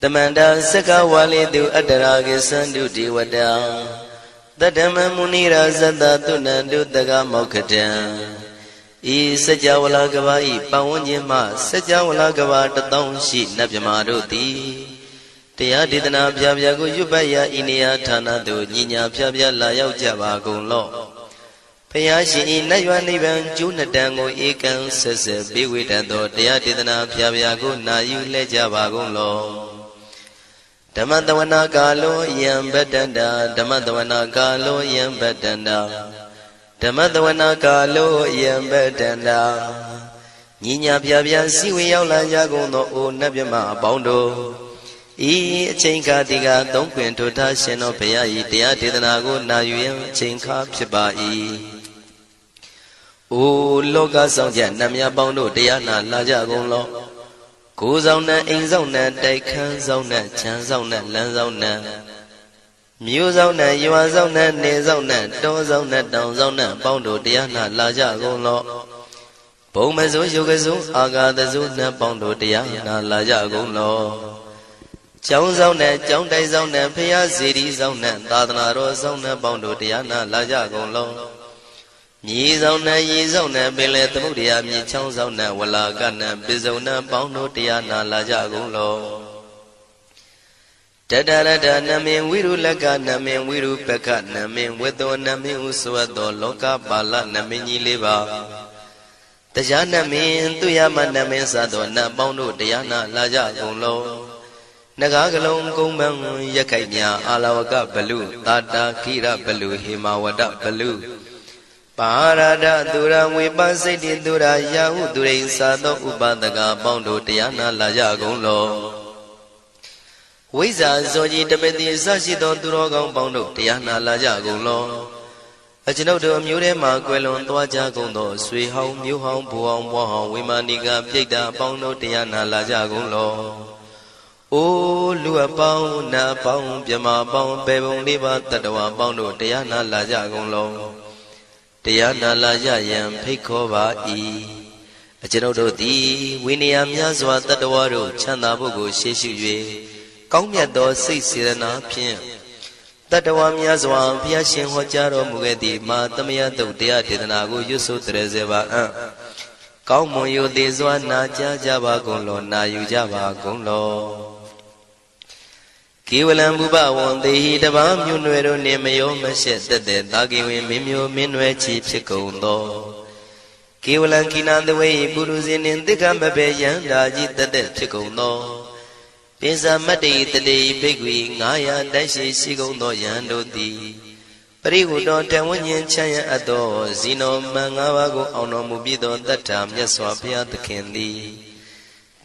Tamanda Saka Walidu Adaragi Sandu Diwada Tadama Munira Zada Tunandu Daga Mokatan E Sajawala Gavai Pawanjima Sajawala Gavata Townshi Nabjamaruti Tia Didana Pyago Yubaya Inia Tanadu Nina Pyabya Layao Javagun Law Payashi Nayanivan Junadango Ekan Sese Biwitado Tia Didana Pyago Nayu Lejavagun Law Damadavana Galo Yam Bedanda Damadavana Galo Yam Bedanda Damadavana Galo Yam Bedanda Nina Pyabya Siwi Yaula Yagono O Nabima Bondo E Chinka Diga Don't Quint to Tashino Payai Dia Didanago Nayu Chinka Pibai O Loga Sonja Namya Bondo Diana Lajagon Law Go zona, in zona, they can zona, chan zona, land zona. Mu zona, you are zona, ne zona, do zona, down zona, bondo, diana, laja golo. Pomazo, yogazo, aga the zona, bondo, diana, laja golo. Chow zona, chow day zona, pia city zona, dadana zona, bondo, diana, laja golo. Ye zona, bele the mudia, me chow zona, walla gana, bizona, bondo, diana, laja golo. Tadada, namin, wiru laga, namin, wiru peka, namin, wedo, namin, uswado, loka, bala, namini liva. Tajana min, tuyama, namin, sado, na bondo, diana, laja golo. Nagagalong kumang yakanya, alawaka balu, tata, kira balu, himawada balu. Parada Dura Wibasiti Dura Yahu Dure Sado Ubadaga Bondo Diana Laja Golo Wiza Zoji Tabeti Sashido Durogon Bondo Diana Laja Golo Ajinodo Murema Quelon Tuaja Gondo Sui Home Muhom Puom Wahom Wimaniga Pita Bondo Diana Laja Golo O Lua Pao Na Pao Piama Pao Pebon Liba Tatawa Bondo Diana Laja Golo Diana Laja Yam Pekova E. A general D. Winniam Yazwa Tatawaru, Chandabugo, Sheshu, Komiado, Sisirana, Pien. Tatawam Yazwa, Piashin Hojaro Mugedi, Matamia do Dia Didanago, Yusu Trezeva. Kaumoyo de Zwana Java Golo, Na Yujava Golo. Kiwalam Buba won the heat of Amunuero Nemayo Mashet the Dagi Mimio Minwe Chief Chicondo. Kiwalan Kinan the way Buruzin in the Gambabe Yandaji the dead Chicondo. Pisa Madi the day Bigwi, Naya Dashi Sigondo Yando di. Perigo Tawanyan Chaya Ado, Zino Mangavago Ono Mubido that time Yaswapia the Candy.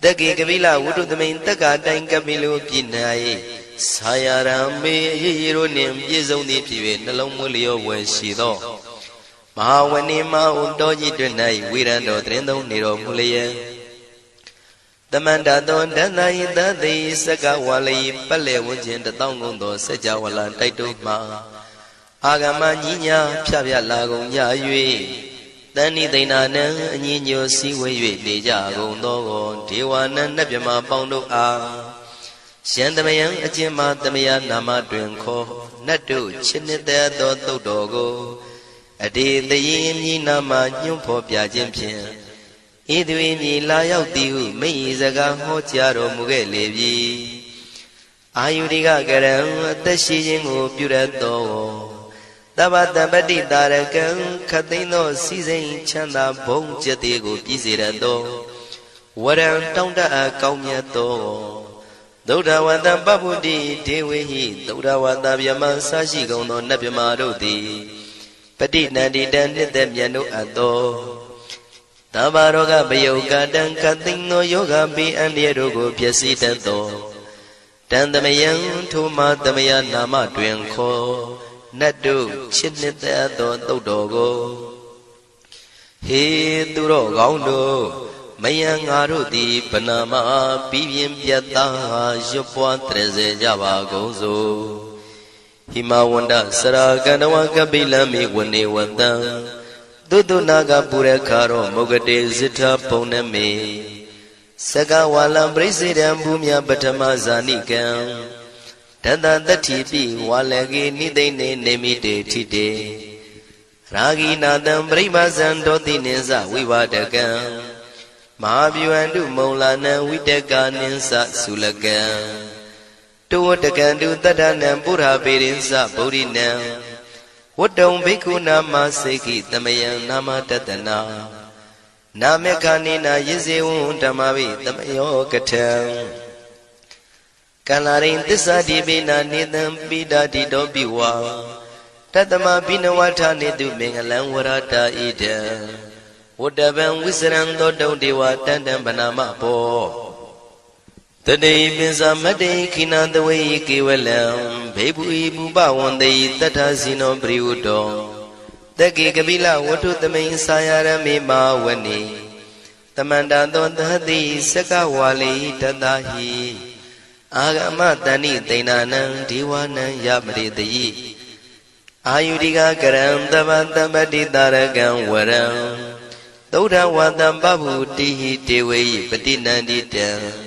The Gigavilla would do the main Taka Dangamilo Pinai. Sayarambe Hiro Nim Yizoni Pive, Nalomulio was she though. Mahawanima Undoji Dunai, Wirando Trendo Niro Mulia. The Mandadon Danai, the day Sakawali, Pale Wujin, the Tongundo, Sajawala, Taituma. Agama Nina, Pavia Lago, Yayue. Dani de Nana, Nino Siwe, Deja, Gondo, Tiwana, Nabima, Bondo A. Shandamayan, Ajima, Damaya, Nama, Drinko, Natu, Chinita, Dogo, a day the Yim Nama, Yumpo Piajimpian. Idwin, Layao Diu, Meizaga, Hotiaro, Mugelevi. Ayudiga Garam, the Shijin, Purato. Dabata Badi Darakan, Katino, Season, Chanda, Bong Jatigo, Pizirado. What am Tonda, Kaumiato. Doda Wanda Babudi, Dewi, Doda Wanda Yaman Sashi Gono Nabimarodi, Petit Nadi Dandi Demiano Ado Tabaroga Bayoga Dan Katino Yoga Bi and Yerogo Piasitanto Dandamayan Tuma Damaya Nama Dwenko Nadu Chinita Dodogo He Duro Gaundo Mayang Arudi Panama Pivian Piata Jopua Treze Java Gozo Himawanda Saraganawa Kabila Mi Wani Wanda Dudu Naga Purekaro Mogade Zita Poname Saka walam presidam bumya patama zanikam Tata tatipi walagi nidene nemite tite Ragi nadam brahmazan doti ninsa vivadakam Mahabhyuandu maulana vidaka ninsa sulakam Tuwatakandu tadanam pura pirinsa bodhinam Wadam bhikkhu nama seki tamayam nama tatana Namekanina yizewun tamavi tamayo katam Kalarin tissa dibina nidam bidadi dobiwa Tatama binawata nidu mengalang warata ida Wadaban wisran dodong dewa tandam banama po Today pinsa mate kinandaway kiwalam Bebu ibu bawande tatasino briudo Dagi kabila watu tamay sayara me mawani Tamanda don dahadi saka wali tadahi Agama tani tainanang diwanang yamridayi Ayudiga karam tabadabadi daragam waram Tauda wadam babu tihi tewe patinandita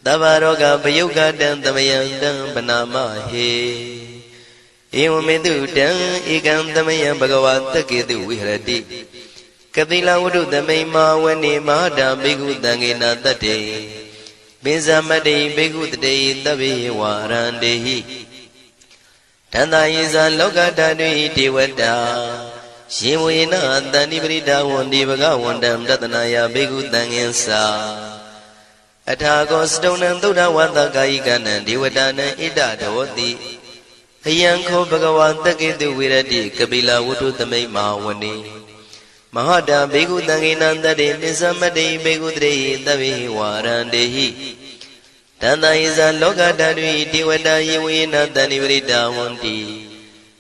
Tabaroga payuga dan tamayandang banama he Ewamedu dang ikam tamayang bhagavata kedu vihrati Kabila wudu tamay mawani mahada bhikkhu tangena tate Binsamade bhikkhu tate tabi warandehi Tanda yisa loka tadwi devata Shimuyena tani prita wandi bhagavandam tatanaya bhikkhu tangensa Athago stonam tuda wata kayikanam devatanam ida dhavati Ayanko bhagavata ketu virati kabila wudu tamay mawani Mahada bhikkhu tangena tate binsamade bhikkhu tate tabi warandehi Tanda isa loka tadvi devata yewena tani prita wandi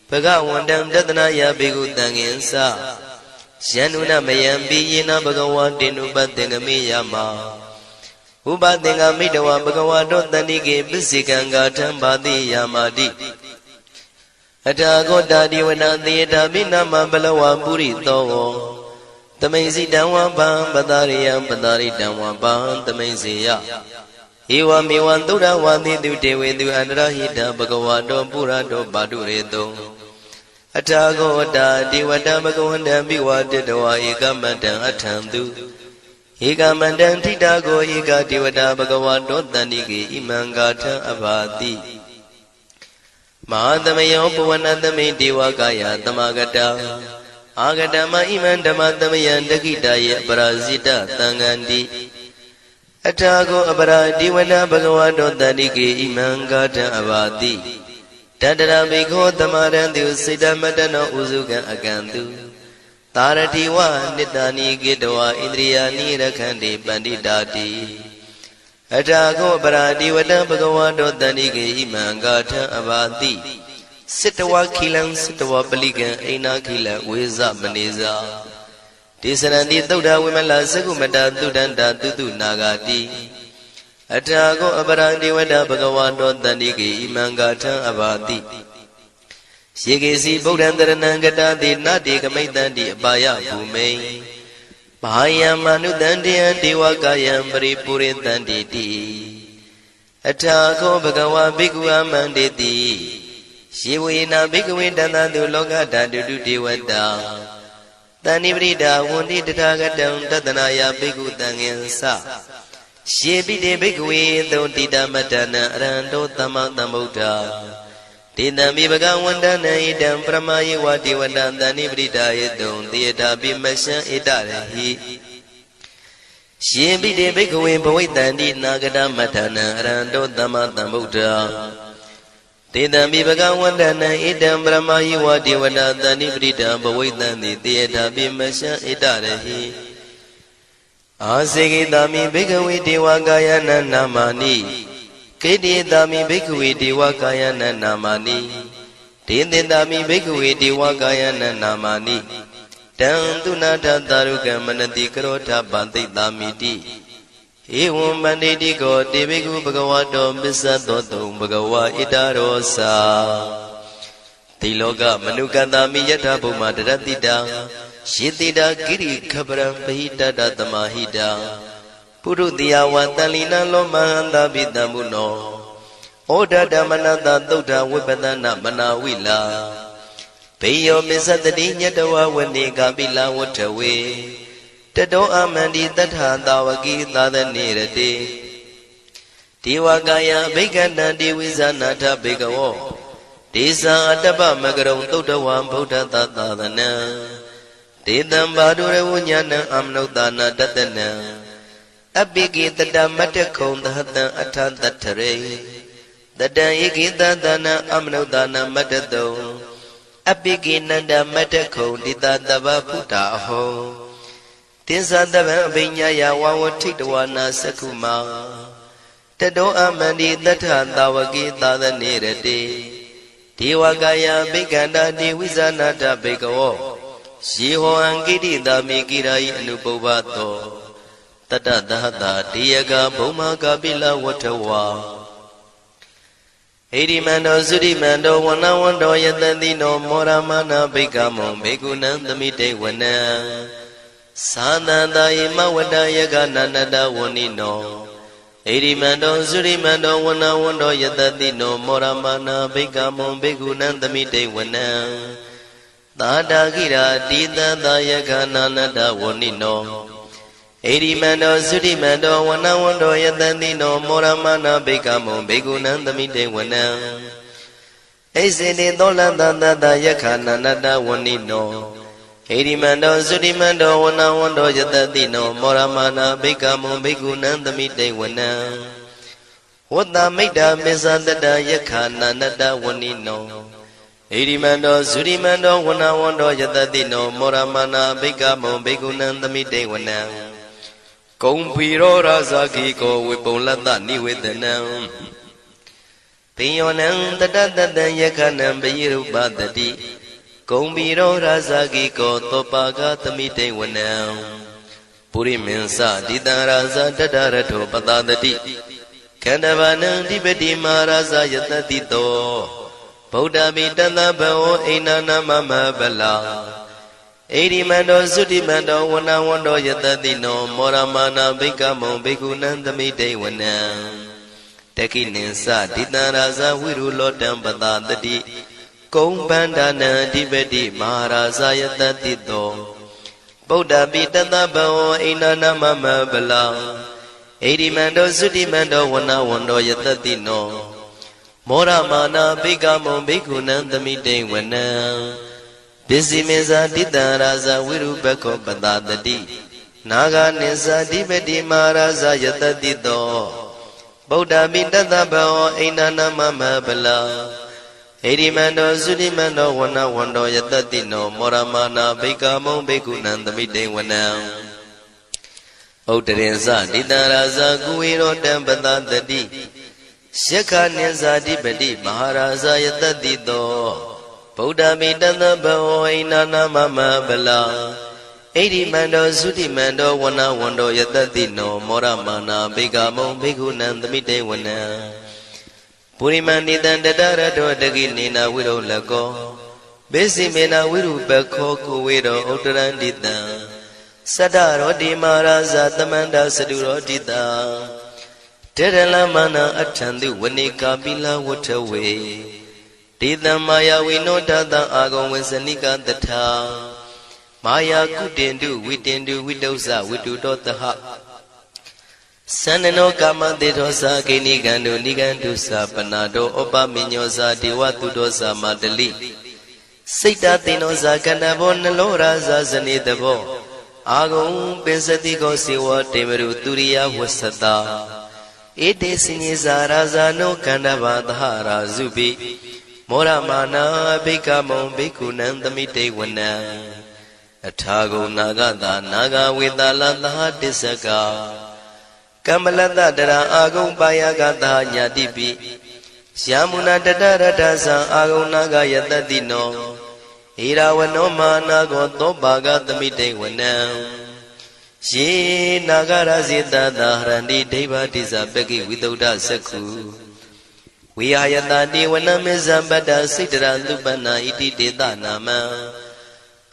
Bhagavandam tatanaya bhikkhu tangensa Syanuna mayampi yena bhagavantinu patengami yama Upatenga midwa bhagavato tanike pisikanga thambati yamati Athago tadiwana theta binama balawa purito Tamaisi damwa bham padariyam padaritam bham tamaisiya Ewa mewan tuda wantitu dewetu andrahita bhagavato purato padureto Athago tadiwata bhagavandam biwadetawa ekamatang athantu Ekamandang titago eka devata bhagavato tanike imangatha abhati Mahadamayo puvanatame devakaya tamagata Agatama iman dhamatamayan dakitaya parasita tangandi Athago apara devata bhagavato tanike imangatha abhati Tadara bhikho tamarantu siddhamatano usukan akantu Taratiwa nitani gitwa indriyani rakhandi panditati Athago paradivata bhagavato tanike imangatha abhati Sittawa khilam sittawa palikan aina khilam veza maneza Tisaranti tauda vimala sakumata tudanta tutu nagati Athago paradivata bhagavato tanike imangatha abhati Shikesi Buddhantaranang Gatati Nati Kamaitanti Abaya Bhumei Mahayam Manutantiyan Devakayam Paripuritanti Athago Bhagava Bhikkhu Amanditi Shivena Bhikkhu Dantantu Lokatatu Devata Tani Prita Wundi Tathagatam Tatanaya Bhikkhu Tangensa Shivide Bhikkhu Totita Matana Aranto Tamatambuddha Tidami bhagavandana idam pramayi vati vadantani pritayadum tiyata bimasya itarahi Shimbide bhikkhave bhavaitanti nagata matana aranto tamatambuddha Tidami bhagavandana idam pramayi vati vadantani pritayadum bhavaitanti tiyata bimasya itarahi Asekitami bhikkhave devakayana namani Kedidami bhikkhave devakayana namani Tindindami bhikkhave devakayana namani Tantunata tarukam manati karota bantidamiti Evam banditi ko devikku bhagavato bisatoto bhagava itarosa Tiloka manukatami yatha bhuma daratita Shitida giri khabaram bahita datamahita ပုရုတိယဝတန်လီနံလောမဟန္တာပိတံမုနောဩဒဓမ္မနတသုဒ္ဓဝိပဒနာမနာဝိလာဘေယောမစ္စတတိညတဝဝနေကပိလဝထဝေတတောအမန္တိတထသာဝကိသာသနေရတိဒေဝကာယဘိက္ခန္တံဒေဝိဇာနာထဘေကဝောဒေဇာအတ္တပမကရုံသုဒ္ဓဝံဗုဒ္ဓသာသနံဒေတံဘာဒုရဝညာဏံအမနုဿာနာတတနံအပိကိတတမတ္တခုံသဟတံအထတထရေတတံဧကိတသနံအမနုဿာနာမတ္တတုံအပိကိနန္ဒမတ္တခုံတိတတဗ္ဗဖုတာအဟောသစ္စာတဗံအဘိညာယဝဝထိတဝနာသက္ခုမာတတောအမန္တိတထသာဝကိသာသနေရတိဒေဝကာယဘိက္ခန္တာဒေဝိဇာနာတဘေကဝောယေဟောအံကိတိတာမိကိရာယိအနုပုဗ္ဗတောတတသဟတာတေယကဘုံမာကပိလဝထဝါဣရိမန္တောသုရိမန္တောဝနဝန္တောယတတိနောမောရမနာဘိက္ခမောဘေကုဏံသမိတေဝနံသာနန္တယေမဝတ္တယကနန္တဝနိနောဣရိမန္တောသုရိမန္တောဝနဝန္တောယတတိနောမောရမနာဘိက္ခမောဘေကုဏံသမိတေဝနံသာတာခိရာတိတံသာယကနန္တဝနိနောဣရိမန္တောသုရိမန္တောဝနဝန္တောယတတိနောမောရမနာဘိက္ခမောဘေကုဏံသမိတေဝနံဣစေတေသောလန္တတတယခနန္တဝနိနောဣရိမန္တောသုရိမန္တောဝနဝန္တောယတတိနောမောရမနာဘိက္ခမောဘေကုဏံသမိတေဝနံဝတ္တမိတ္တမေသတတယခနန္တဝနိနောဣရိမန္တောသုရိမန္တောဝနဝန္တောယတတိနောမောရမနာဘိက္ခမောဘေကုဏံသမိတေဝနံကုံဖီရောရာဇာခိကောဝေပုံလတ္တနိဝေဒနံပိယောနံတတတတံယခနံပိရုပတတိကုံဖီရောရာဇာခိကောသောပါကသမိတေဝနံပုရိမင်းစတိတံရာဇာတတရထောပတတတိခန္ဓဗာနံတိပတိမာရာဇာယတတိတောဗုဒ္ဓမိတတဘောအိနာနာမမဗလာဣရိမန္တောသုတိမန္တောဝနဝန္တောယတတိနောမောရမနာဘိက္ခမောဘေကုဏံသမိတေဝနံတခိနိသဒိတံရာဇဝိရုလောတံပတတတိကုံပန္ဒနာအဓိပတိမဟာရာဇယတတိတောဗုဒ္ဓပိတတဘောအိနာနာမမဗလာဣရိမန္တောသုတိမန္တောဝနဝန္တောယတတိနောမောရမနာဘိက္ခမောဘေကုဏံသမိတေဝနံပစ္စည်းမေဇာတိတံရာဇဝိရုပခောပတတတိနာဂာနိသဓိပတိမဟာရာဇယတတိတောဗုဒ္ဓမိတတဘောအိနာနာမမဗလာဣရိမန္တောသုတိမန္တောဝနဝန္တောယတတိနောမောရမနာဘိက္ခမောဘေကုဏံသမိတေဝနံဥဒ္ဒရင်သတိတံရာဇကုဝေရောတံပတတတိယက္ခနိသဓိပတိမဟာရာဇယတတိတောဗုဒ္ဓမိတတဘောအိနာနာမမဗလာဣရိမန္တောသုတိမန္တောဝနဝန္တောယတတိနောမောရမနာဘိက္ခမောဘေကုဏံသမိတေဝနံပုရိမန္တိတံတတရတောတကိနေနာဝိရုလကောဘေစီမေနာဝိရုပခောကိုဝေရောဥတ္တရန္တိတံသတ္တရောတိမာရာဇသမန္တသတုရောတိတံတေရလမနာအထံတုဝနေကာပိလဝထဝေဒေတံမာယဝိနောတတံအာဂုံဝေစနိကတထာမာယာကုတင်တုဝိတင်တုဝိတုဇဝိတုတောတဟသန္နနောကာမတေသောသာကိနိကံတုနိကံတုသာပနာတောဩပမိညောသာဒေဝတုတောသာမတလိစိတ်တသိနောသာကန္တဘောနလောရာသာဇနေတဘောအာဂုံပင်စတိကောစေဝတေမရုသူရိယဝသတာဧတေစဉ္ဇာရာဇာနောကန္တဘာသဟရာဇုပိမောရမနာဘိက္ခမောဘေကုဏံသမိတေဝနံအထာဂုံနာဂတာနာဂဝေတလသဟတစ္စကကမ္မလတ္တတရာအာဂုံပါယကတာညာတိပိယာမုနာတတရတသံအာဂုံနာဂယတတိနောဣရာဝနောမာနာကောသောပါကသမိတေဝနံယေနာဂရဇိတသာဟရန္တိဒိဗ္ဗတိဇပကိဝိသုဒ္ဓသက္ခုဝိဟာယတတိဝနမေဇံပတ္တစိတ္တရသုပနာဣတိတေသနာမံ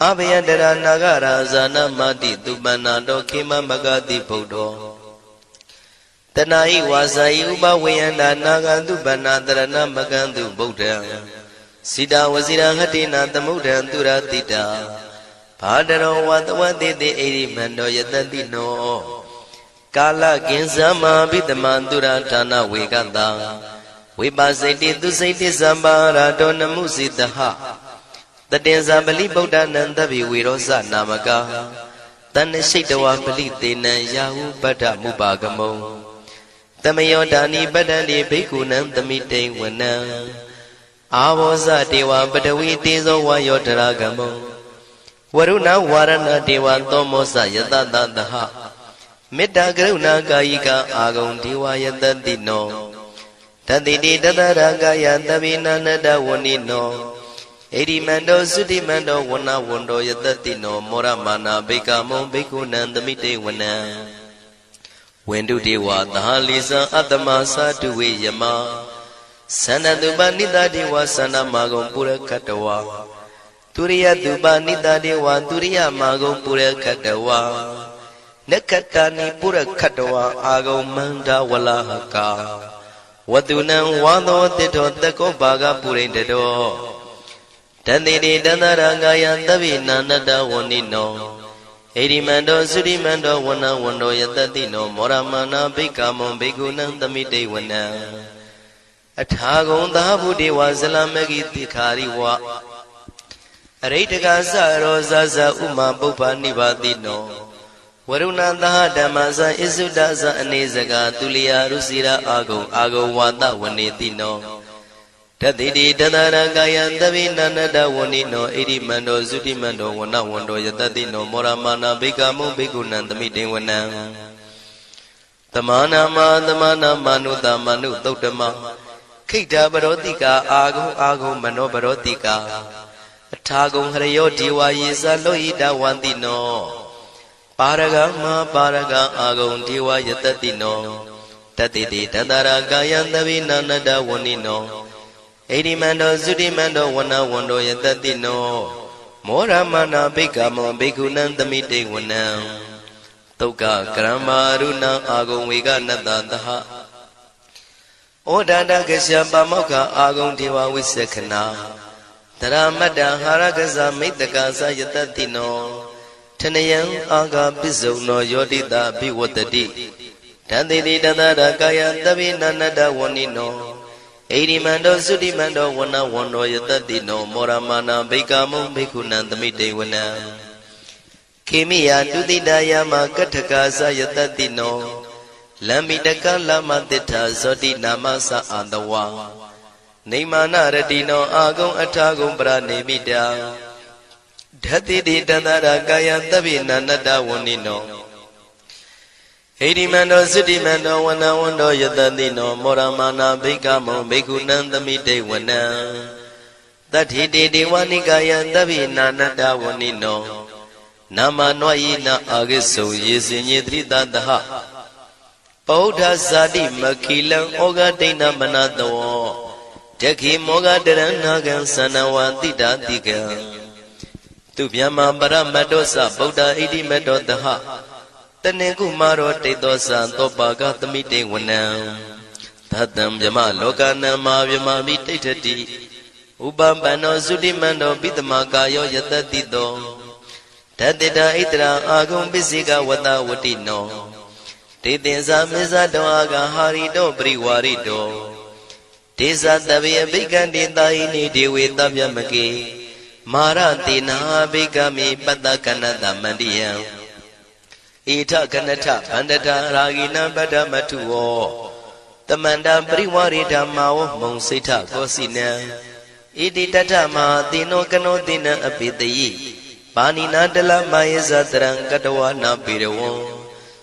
အဘယတရနာဂရာဇာနမတိသုပနာတောခေမမဂတိဗုဒ္ဓော တဏှာဤဝါစာဤဥပဝေယန္တာနာဂန္တုပဏတရဏမကန္တုဗုဒ္ဓံစိတာဝစီရဟတိနာသမုဒ္ဒံသူရတိတာဘာတရောဝတဝတိတိဣရိမန္တောယတတိနောကာလကင်္စမဘိတမံသူရဌာနဝေကတံဝိပါစိတိသူစိတိသမ္ပါရာတောနမှုစိတဟတတင်္ဇာပလိဗုဒ္ဓနံတပိဝေရောဇနာမကတဏ္ဏရှိတဝပလိသေနံယာဟုပတ္ထမုပါကမုံတမယောဒာနိပတ္တန္တိဘိက္ခုနံသမိတိဝနံအာဘောဇတေဝပတဝီတေဇောဝါယောတရာကမုံဝရုဏဝါရဏတေဝသောမောဇယတတသဟမေတ္တာကရုဏာကာယိကအာဂုံဒေဝယတတိနောတတိတိတတရာကာယသဗ္ဗိနာနတဝဏိနောဣရိမန္တောသုတိမန္တောဝဏဝန္တောယတတိနောမောရမာနာဘိက္ခမုံဘိက္ခုနံသမိတေဝနံဝန္တုတေဝသဟလိသံအတ္တမသာတုဝေယမသန္တတုပနိတတေဝသန္တမာဂုံပုရခတဝါទុរិយតុបនិតាទេវទុរិយមាဂုံပုရခတဝါနက္ခတာနိပုရခတဝါအာဂုံမန္တဝလဟကာဝတုနံဝါသောတိတောတကောဘာဂပုရိတတောတန္တိတိတန္တရကာယသဗ္ဗိနာနတဝဏိနောဣရိမန္တောသုရိမန္တောဝဏဝန္တောယတတိနောမောရမနာဘိက္ခမုံဘိက္ခုနံသမိတေဝနံအထာဂုံသာဗုဒေဝဇလမဂိတိခာရိဝအရိတကသရောဇဇဥမာပုပ္ပနိဗ္ဗာတိနောဝရုဏသဟဓမ္မဇဣစုဒဇအနေစကာသူလျာရုစီရာအာဂုံဝါဒဝနေတိနောတတိတိတတရကာယသဗ္ဗိနန္တဝဏိနောဣရိမန္တောသုတိမန္တောဝဏဝန္တောယတတိနောမောရမာနာဘိက္ခမုံဘိက္ခုနံသမိတေဝနံသမာနာမနုတမနုသုတ်တမခိတ္တပရောတိကာအာဂုံမနောပရောတိကာအထာဂုံဟရယောဒေဝယေဇလောဟိတဝန္တိနောပါရဂမပါရဂအာဂုံဒေဝယတတိနောတတိတိတတရာကာယသဗ္ဗိနာနတဝဏိနောဣရိမန္တောသုတိမန္တောဝဏဝန္တောယတတိနောမောရမနာဘိက္ခမောဘိက္ခုနံသမိတေဝနံသုက္ကကရမရုဏံအာဂုံဝေကနတသဟဩဒန္တကရှပမောက္ခအာဂုံဒေဝဝိသခနာတရမတ္တဟာရကဇမိတ္တကသယတတိနောထနယံအာဂပိစုံနောယောတိတာဘိဝတ္တိတန္တိတိတတရကာယသဗ္ဗိနာနတဝဏိနောဣရိမန္တောသုတိမန္တောဝဏဝန္တောယတတိနောမောရမာနာဘိက္ခမုံဘိက္ခုနံသမိတေဝနံခေမိယတုတိတယမကထကာသယတတိနောလမ္မိတကလမတိထာဇောတိနာမသအာတဝါနေမာနရတိနောအာဂုံအထာဂုံပရနေမိတာဓတိတိတန္တရာကာယသဗ္ဗိနာနတဝဏိနောဣရိမန္တောသုတိမန္တောဝဏဝန္တောယတတိနောမောရမာနာဘိက္ခမုံဘိက္ခုနံသမိတေဝနံတတိတိဒေဝနိကာယသဗ္ဗိနာနတဝဏိနောနာမနောယိနာအာဂိစုံယေစင်ညေတိတတဟပောဓဇာတိမခိလံဩဃဒိဏမနတောတခိမောဂတရဏဂံသနဝတိတာတိကံသူဗျမပရမတ္တောသဗုဒ္ဓဣတိမတ္တောတဟတနေကုမာရောတိတောသံသောပါကသမိတေဝနံသတ္တံဗျမလောကနံမာဗျမမိတိဋ္ဌတိဥပပန္နောသုတိမန္တောပိတမကာယောယတတိတောဓတ္တိတာဣတရာအာဂုံပစ္စေကဝတဝတိနောတေသင်္ဇာမေဇတောအာဂဟာရိတောပရိဝါရိတောဒေဇတဗေဘိက္ခန္တေတာယိနိဒေဝေတဗျမကေမာရတေနာဘိက္ခမိပတ္တကနတမန္တိယံဣထကနထဗန္တတာရာဂိနံပတ္တမထုဝောတမန္တပရိဝါရိဓမ္မာဝမုံစိဋ္ဌကောစီနံဣတိတထမဟာတိနောကနောတိနံအပိတယိပါဏိနာတလမယေဇတရံကတဝနာပေရဝံ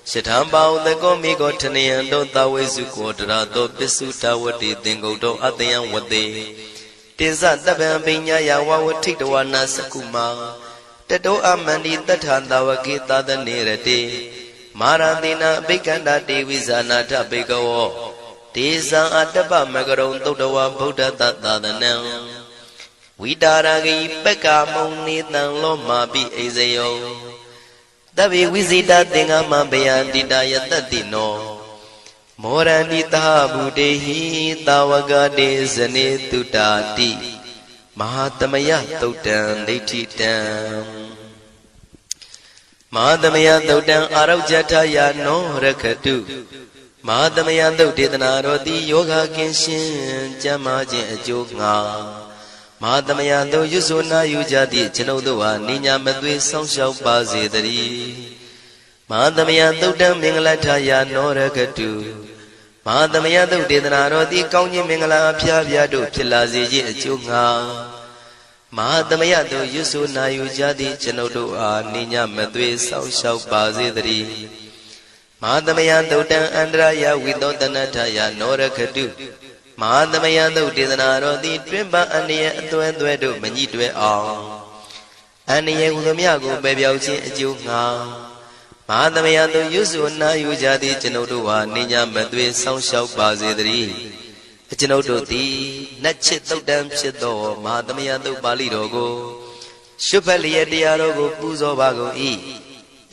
ရှထံပါဥတကောမိကောထနယံတောသဝေစုကောတရာတောပစ္စုတဝတိသင်္ကုတ်တောအတယံဝတေတင်္စတပံပိညာယဝဝထိတဝနာစကုမာတတောအမန္တိတထသဝကေသာသနေရတေမာရတိနာအဘိက္ခန္တာတေဝိဇာနာထဘေကဝောဒေဇံအတ္တပမကရုံသုတ္တဝဗုဒ္ဓတသာသနံဝိတာရဂိပက္ကာမုံနေတံလောမာပိအိဇယောတဗေဝိဇိတာသင်္ဃမဘယန္တိတာယတတိနော မောရဏိတာဗုတေဟိတာဝကတေဇနေတုတာတိမဟာသမယသုတ်တံဒိဋ္ဌိတံမဟာသမယသုတ်တံအာရုဇ္ဇထယာနောရခတုမဟာသမယသုတ်ဒေသနာတော်သည်ယောဂကင်းရှင်းကျမ်းမာခြင်းအကျိုးငါမဟာသမယသုတ်ရွတ်ဆိုနာယူကြသည့်ကျွန်ုပ်တို့ဟာနိညာမသွေးဆောင်းလျှောက်ပါစေတည်းမဟာသမယသုတ်တံမင်္ဂလထယာနောရခတုမဟာသမယသုတ်ဒေသနာတော်သည်ကောင်းခြင်းမင်္ဂလာအဖျားဖျားတို့ဖြစ်လာစေခြင်းအကျိုးငါမဟာသမယသုတ်ရွတ်ဆိုနာယူကြသည့်ကျွန်ုပ်တို့အားနိညာမသွေးဆောင်းလျှောက်ပါစေတည်းမဟာသမယသုတ်တံအန္တရာယဝိသောတနထယာနောရခတုမဟာသမယသုတ်ဒေသနာတော်သည်တွင်ပအန္တရာယ်အသွဲသွဲတို့မညှိတွဲအောင်အန္တရာယ်ဟူသမျှကိုပယ်ပြောက်ခြင်းအကျိုးငါမဟာသမယသုတ်ရွတ်ဆိုနာယူကြသည့်ကျွန်ုပ်တို့ဟာနိညာမသွေးဆောင်းလျှောက်ပါစေတည်းကျွန်ုပ်တို့သည်နတ်ချစ်သုတ်တံဖြစ်သောမဟာသမယသုတ်ပါဠိတော်ကိုရှုဖတ်လျက်တရားတော်ကိုပူဇော်ပါကုန်၏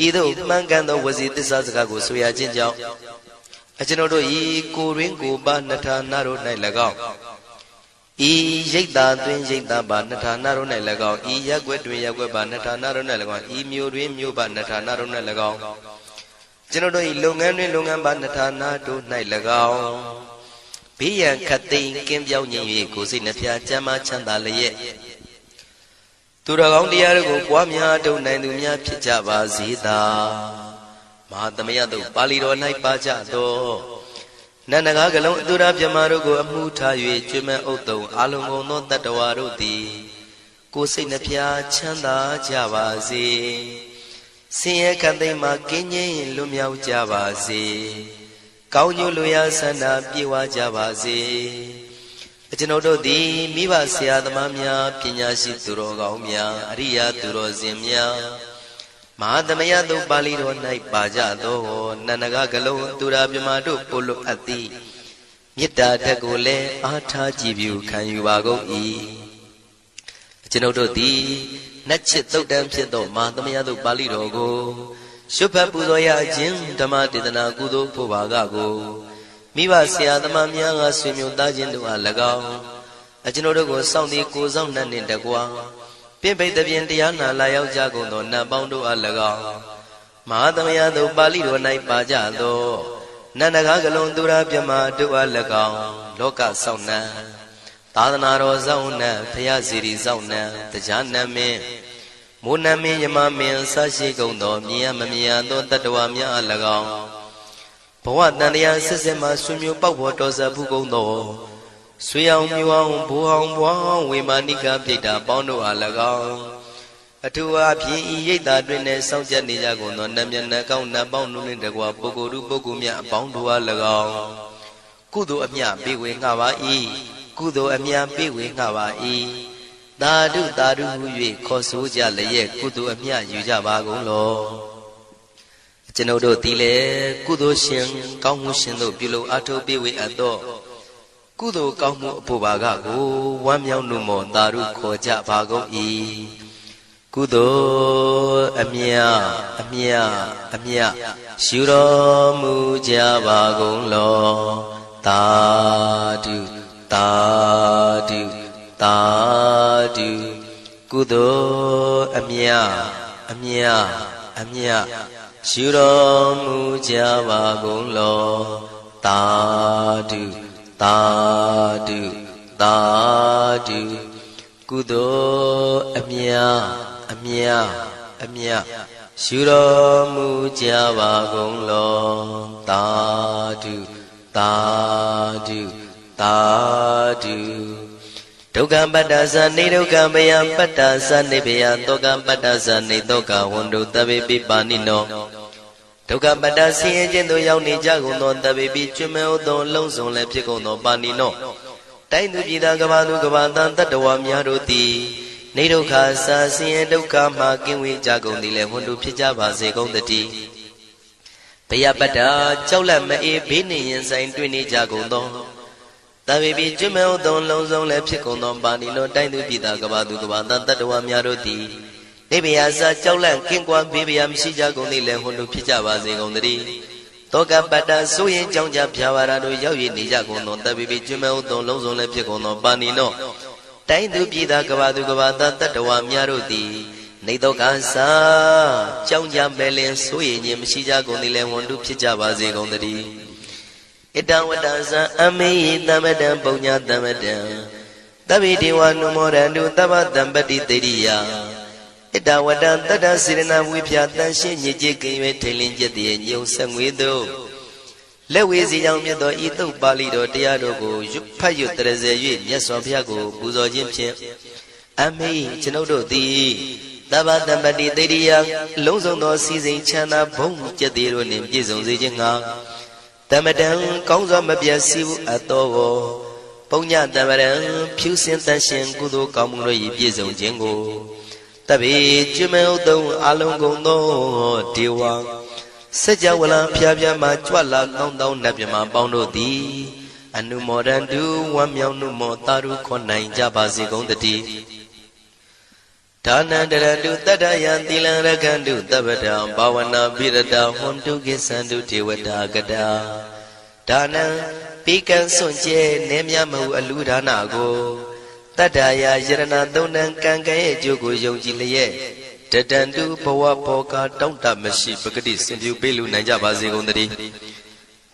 ဤသို့မှန်ကန်သောဝစီသစ္စာစကားကိုဆိုရခြင်းကြောင့်ကျွန်ုပ်တို့ဤကိုရင်းကိုပါနှထာနာတို့၌၎င်းဤရိတ်တာတွင်ရိတ်တာပါနှထာနာတို့၌၎င်းဤရက်ွက်တွင်ရက်ွက်ပါနှထာနာတို့၌၎င်းဤမြို့တွင်မြို့ပါနှထာနာတို့၌၎င်းကျွန်ုပ်တို့ဤလုပ်ငန်းတွင်လုပ်ငန်းပါနှထာနာတို့၌၎င်းဘေးရန်ခတ်သိမ်းကင်းပြောင်းခြင်း၍ကိုယ်စိတ်နှဖျားချမ်းသာချမ်းသာလျက်သူတော်ကောင်းတရားတို့ကိုပွားများထုတ်နိုင်သူများဖြစ်ကြပါစေသာမဟာသမယသုတ်ပါဠိတော်၌ပါကြသောနန္ဒကားကလုံးအတူရပြမတို့ကိုအမှုထား၍ကျွမ်းမဲ့ဥတုံအာလုံးကုန်သောတတ္တဝါတို့သည်ကိုယ်စိတ်နှဖျားချမ်းသာကြပါစေဆင်းရဲခတ်သိမ်းမှကင်းငြိမ်းလွတ်မြောက်ကြပါစေကောင်းကျိုးလိုရာဆန္ဒပြေဝကြပါစေကျွန်ုပ်တို့သည်မိဘဆရာသမားများပညာရှိသူတော်ကောင်းများအရိယာသူတော်စင်များမဟာသမယသုတ်ပါဠိတော်၌ပါကြသောနန္ဒကကလုံးသူရာပြမတို့ပို့လို့အပ်သည်မေတ္တာဓာတ်ကိုလည်းအားထားကြည်ပြုခံယူပါကုန်၏ကျွန်ုပ်တို့သည်နတ်ချစ်သုတ်တံဖြစ်သောမဟာသမယသုတ်ပါဠိတော်ကိုရှုဖတ်ပူဇော်ရခြင်းဓမ္မဒေသနာကုသိုလ်ဖို့ပါကကိုမိဘဆရာသမားများကဆွေမျိုးသားချင်းတို့အား၎င်းကျွန်ုပ်တို့ကိုစောင့်တည်ကိုဆောင်နှံ့နှင့်တကွာပြင့်ပိတ်သဖြင့်တရားနာလာရောက်ကြကုန်သောနတ်ပေါင်းတို့အား၎င်းမဟာသမယသုတ်ပါဠိတော်၌ပါကြသောနန္ဒကားကလုံးသူရာပြမတို့အား၎င်းလောကဆောင်နှံသာသနာတော်ဆောင်နှံဘုရားစီရီဆောင်နှံတရားနမင်းမိုးနမင်းယမမင်းဆရှိကုန်သောမြင်ရမမြင်ရသောတတ္တဝါများအား၎င်းဘဝတန်တရားဆက်ဆက်မှဆွေမျိုးပေါက်ပေါ်တော်ဆက်ဘူးကုန်သောဆွေအောင်မျိုးအောင်ဘိုးအောင်ဘွားအောင်ဝေမာနိကပြိတ္တာပေါင်းတို့အား၎င်းအထူးအားဖြင့်ဤရိတ်တာတွင်နဲ့စောင့်ကြနေကြကုန်သောနတ်မြတ်နတ်ကောင်းနတ်ပေါင်းတို့နှင့်တကွာပုဂ္ဂိုလ်ပုဂ္ဂိုလ်များအပေါင်းတို့အား၎င်းကုသိုလ်အမြပေးဝေငှပါ၏ကုသိုလ်အမြပေးဝေငှပါ၏သာဓုသာဓုဟု၍ခေါ်ဆိုကြလျက်ကုသိုလ်အမြယူကြပါကုန်လောကျွန်ုပ်တို့သည်လည်းကုသိုလ်ရှင်ကောင်းမှုရှင်တို့ပြုလုပ်အားထုတ်ပေးဝေအပ်သောကုသိုလ်ကောင်းမှုအဖို့ပါကကိုဝမ်းမြောက်နှုမောသာဓုခေါ်ကြပါကုန်၏ကုသိုလ်အမြအမြအမြရှုတော်မူကြပါကုန်လောသာဓုသာဓုသာဓုကုသိုလ်အမြအမြအမြရှုတော်မူကြပါကုန်လောသာဓုသာဓုသာဓုကုသိုလ်အမြအမြအမြရှုတော်မူကြပါကုန်လောသာဓုသာဓုသာဓုဒုက္ခပတ္တသနေဒုက္ခဘယပတ္တသနေဘယတောကပတ္တသနေတောကဝန္တုတဗေပိပါဏိနောဒုက္ခပတ္တဆင်းရဲခြင်းသို့ရောက်နေကြကုန်သောတဗေပိကျွမ်းမဲ့သောလုံးစုံလည်းဖြစ်ကုန်သောပါဏိနောတိုင်းသူပြည်သားကဘာသူကဘာတန်တတ္တဝါများတို့သည်နေဒုက္ခစာဆင်းရဲဒုက္ခမှကင်းဝေးကြကုန်သည်လည်းဝန္တုဖြစ်ကြပါစေကုန်သတည်းဘယပတ္တကြောက်လန့်မအေးဘေးနှင့်ရင်ဆိုင်တွေ့နေကြကုန်သောတဗေပိကျွမ်းမဲ့သောလုံးစုံလည်းဖြစ်ကုန်သောပါဏိနောတိုင်းသူပြည်သားကဘာသူကဘာတန်တတ္တဝါများတို့သည်နေဘယစာကြောက်လန့်ကင်းကွာဘေးဘယမရှိကြကုန်သည်လည်းဝန္တုဖြစ်ကြပါစေကုန်သတည်း သ တောကပတ္တဆိုရင်ကြောင့်ကြဖြာဝါရတို့ရောက်ရနေကြကုန်သောတပိပိကျွမဲဥသောလုံးစုံလည်းဖြစ်ကုန်သောပါဏိနောတိုင်းသူပြည်သားကဘာသူကဘာသားတတ္တဝါများတို့သည်နေတောကသာကြောင့်ကြမဲ့လင်ဆိုရင်ခြင်းမရှိကြကုန်သည်လည်းဝန်တုဖြစ်ကြပါစေကုန်သတည်းဣတံဝတ္တဇံအမေယသမ္မတံပုညသမ္မတံတဗ္ဗေဒေဝနုမောရန္တုသဗ္ဗတံပတိတေရိယဣတဝတ္တတတ္တစေရနာဝိဖြာတန်ရှင်းညစ်ကြေးကင်၍ထိန်လင်းကျက်တည်းညုံဆက်ငွေတို့လက်ဝေစီကြောင့်မြတ်သောဤသုတ်ပါဠိတော်တရားတို့ကိုဖတ်ရွတ်တရစေ၍မြတ်စွာဘုရားကိုပူဇော်ခြင်းဖြင့်အမေကျွန်ုပ်တို့သည်သဗ္ဗတံပတိတေရိယလုံးစုံသောစီစဉ်ချမ်းသာဘုံကျက်တည်းတို့နှင့်ပြည့်စုံစေခြင်းငှာတမတံကောင်းစွာမပြတ်စီဘူးအတော်ကိုပုညတမရံဖြူစင်တန်ရှင်ကုသိုလ်ကောင်းမှုတို့၏ပြည့်စုံခြင်းကိုတဗ္ဗေကျွမဲဥတုံအလုံးကုန်သောဒေဝစัจ java လံဖျားဖျားမှကြွလာကောင်းသောနတ်မြမပေါင်းတို့သည်အနုမောဒန္တုဝမ်းမြောက်နုမောတာရုခွန်နိုင်ကြပါစေကုန်တည်းဒါနန္တရတုတတ္တယံသီလံရကန္တုတပ္ပတံဘာဝနာပိရတဟွန်တုကိသန္တုဒေဝတာကတာဒါနံပိကံစွန့်ကျဲနေမြမဟုအလူဒါနကိုတတ္တယာယရဏသုံးတန်ကံကံရဲ့အကျိုးကိုယုံကြည်လျက်တတန္တုဘဝဘောကတောင့်တမရှိပဂတိစင်ပြုပေးလူနိုင်ကြပါစေကုန်သတည်း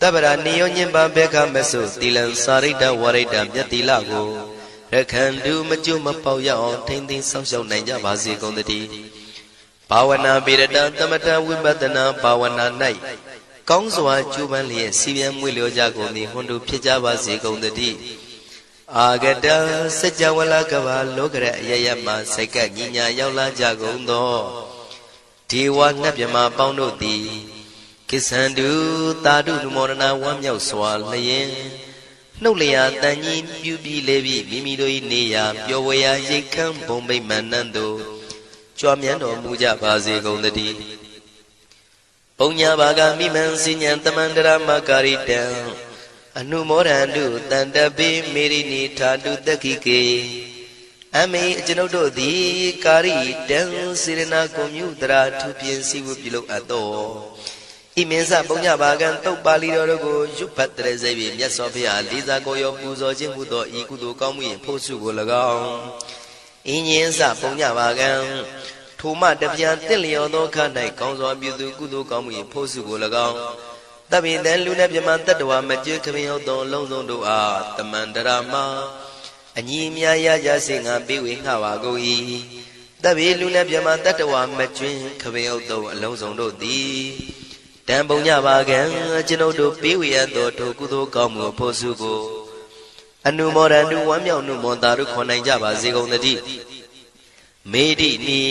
တပ္ပရာနိယောညင်ပဘေခမဆုသီလံစာရိတ္တဝရိတ္တမြတ်တိလကိုရခန္တုမကျွမပေါရအောင်ထိမ့်သိမ်းဆောင်ရှောက်နိုင်ကြပါစေကုန်သတည်းဘာဝနာပိရတံသမထဝိပဿနာဘာဝနာ၌ကောင်းစွာကျူးပန်းလျက်စီပြန်မွေလျောကြကုန်သည်ဟွန်တုဖြစ်ကြပါစေကုန်သတည်းအာဂတစัจ java လကဘာလောကရအယယမှစိတ်ကညီညာရောက်လာကြကုန်သောဒေဝနတ်မြမပေါင်းတို့သည်ကိစ္ဆန္တုသာဓုနုမောဒနာဝမ်းမြောက်စွာလျင်နှုတ်လျာတန်ကြီးပြုပြီးလေပြီးမိမိတို့၏နေရာပျော်ဝေရာရိတ်ခမ်းဘုံဗိမာန်နှံတို့ကြွမြန်းတော်မူကြပါစေကုန်သတည်းပုညဘာဂမိမံစိညာတမန္တရမကာရိတံအနုမောဒန္တုတန္တပိမေရိနိထာတုတခိကေအမေကျွန်ုပ်တို့သည်ကာရိတံစေရနာကွန်မြူတရာထူပြင်းစီဝပြုလုပ်အပ်သောဣမင်းစပုညဘာကံတုတ်ပါဠိတော်တို့ကိုရွတ်ဖတ်တရစေပြီးမြတ်စွာဘုရားလေးစားကိုရောပူဇော်ခြင်းဟူသောဤကုသိုလ်ကောင်းမှု၏ဖို့စုကို၎င်းအင်းရင်စပုညဘာကံထိုမှတပြန်တင့်လျော်သောခ၌ကောင်းစွာပြုသူကုသိုလ်ကောင်းမှု၏ဖို့စုကို၎င်းတပိတံလူနဲ့ပြမတတ္တဝါမကျွခမင်းဟုတ်သောလုံးစုံတို့အားတမန္တရာမအညီမြာရကြစေငါပေးဝေငှပါကုန်၏တပိလူနဲ့ပြမတတ္တဝါမကျွင်းခမင်းဟုတ်သောအလုံးစုံတို့သည်တံပုံညပါကံကျွန်ုပ်တို့ပေးဝေရသောထိုကုသိုလ်ကောင်းမှုဖို့စုကိုအနုမောဒန္တုဝမ်းမြောက်နုမောတာတို့ခေါ်နိုင်ကြပါစေကုန်သတည်းမေတိနိ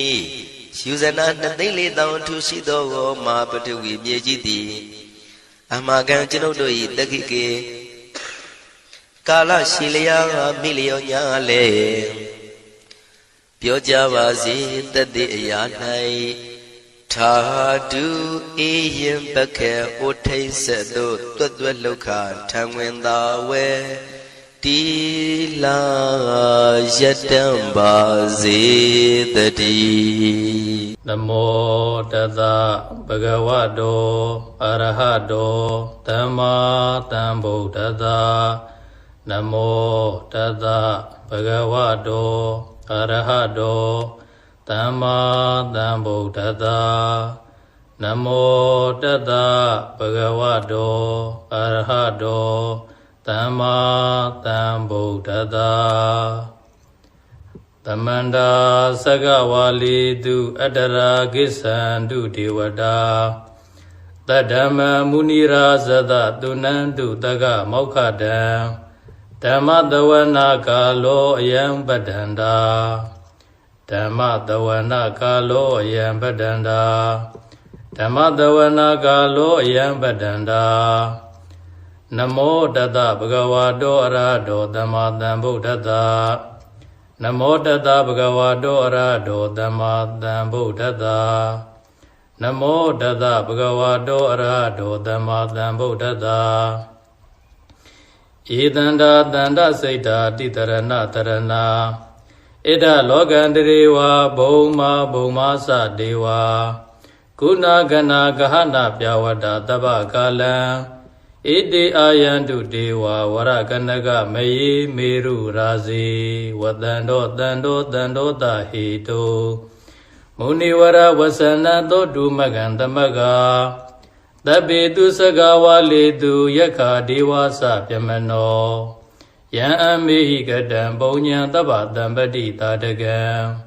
ယူဇနာ2,400,000ထူရှိသောမဟာပထဝီမြေကြီးသည်အမကံကျွန်ုပ်တို့၏တခိကေကာလရှိလျာမိလျောညာလေပြောကြပါစေတတိအရာ၌ထာတုအေယံပခေဩထိတ်ဆက်တို့တွတ်တွတ်လောက်ခထံဝင်သာဝဲတီလာယတံပါစေတည်းနမောတသဗုဒ္ဓဝါတောအရဟတောသမ္မာသမ္ဗုဒ္ဓတ္တနမောတသဗုဒ္ဓဝါတောအရဟတောသမ္မာသမ္ဗုဒ္ဓတ္တနမောတသဗုဒ္ဓဝါတောအရဟတောသမ္မာသမ္ဗုဒ္ဓတ္တသမန္တာသဂဝါလီတုအတ္တရာကိစ္ဆန္တုဒေဝတာတဓမ္မမုနိရာဇတသုဏန္တုတဂမောက္ခတံဓမ္မတဝနာကာလောအယံပတ္တန္တာဓမ္မတဝနာကာလောအယံပတ္တန္တာဓမ္မတဝနာကာလောအယံပတ္တန္တာနမောတတဗုဒ္ဓဝါတောအရဟတောသမ္မာသမ္ဗုဒ္ဓတ္တနမောတတဗုဒ္ဓဝါတောအရဟတောသမ္မာသမ္ဗုဒ္ဓတ္တနမောတတဗုဒ္ဓဝါတောအရဟတောသမ္မာသမ္ဗုဒ္ဓတ္တဧတန္တာတန္တစိတ်တာတိတရဏတရဏဣဒလောကန္တရေဝဘုံမာဘုံမာသဒေဝ Guna gana gahana pyawada taba kalam Iti ayantu dewa warakanaga mayi meru razi Wadando dando dando tahito Muniwara wasana dodu magandamaga Tabitu sagawa ledu yaka dewasa pyamano Yan amehi gadam baunya taba dambadi tadagam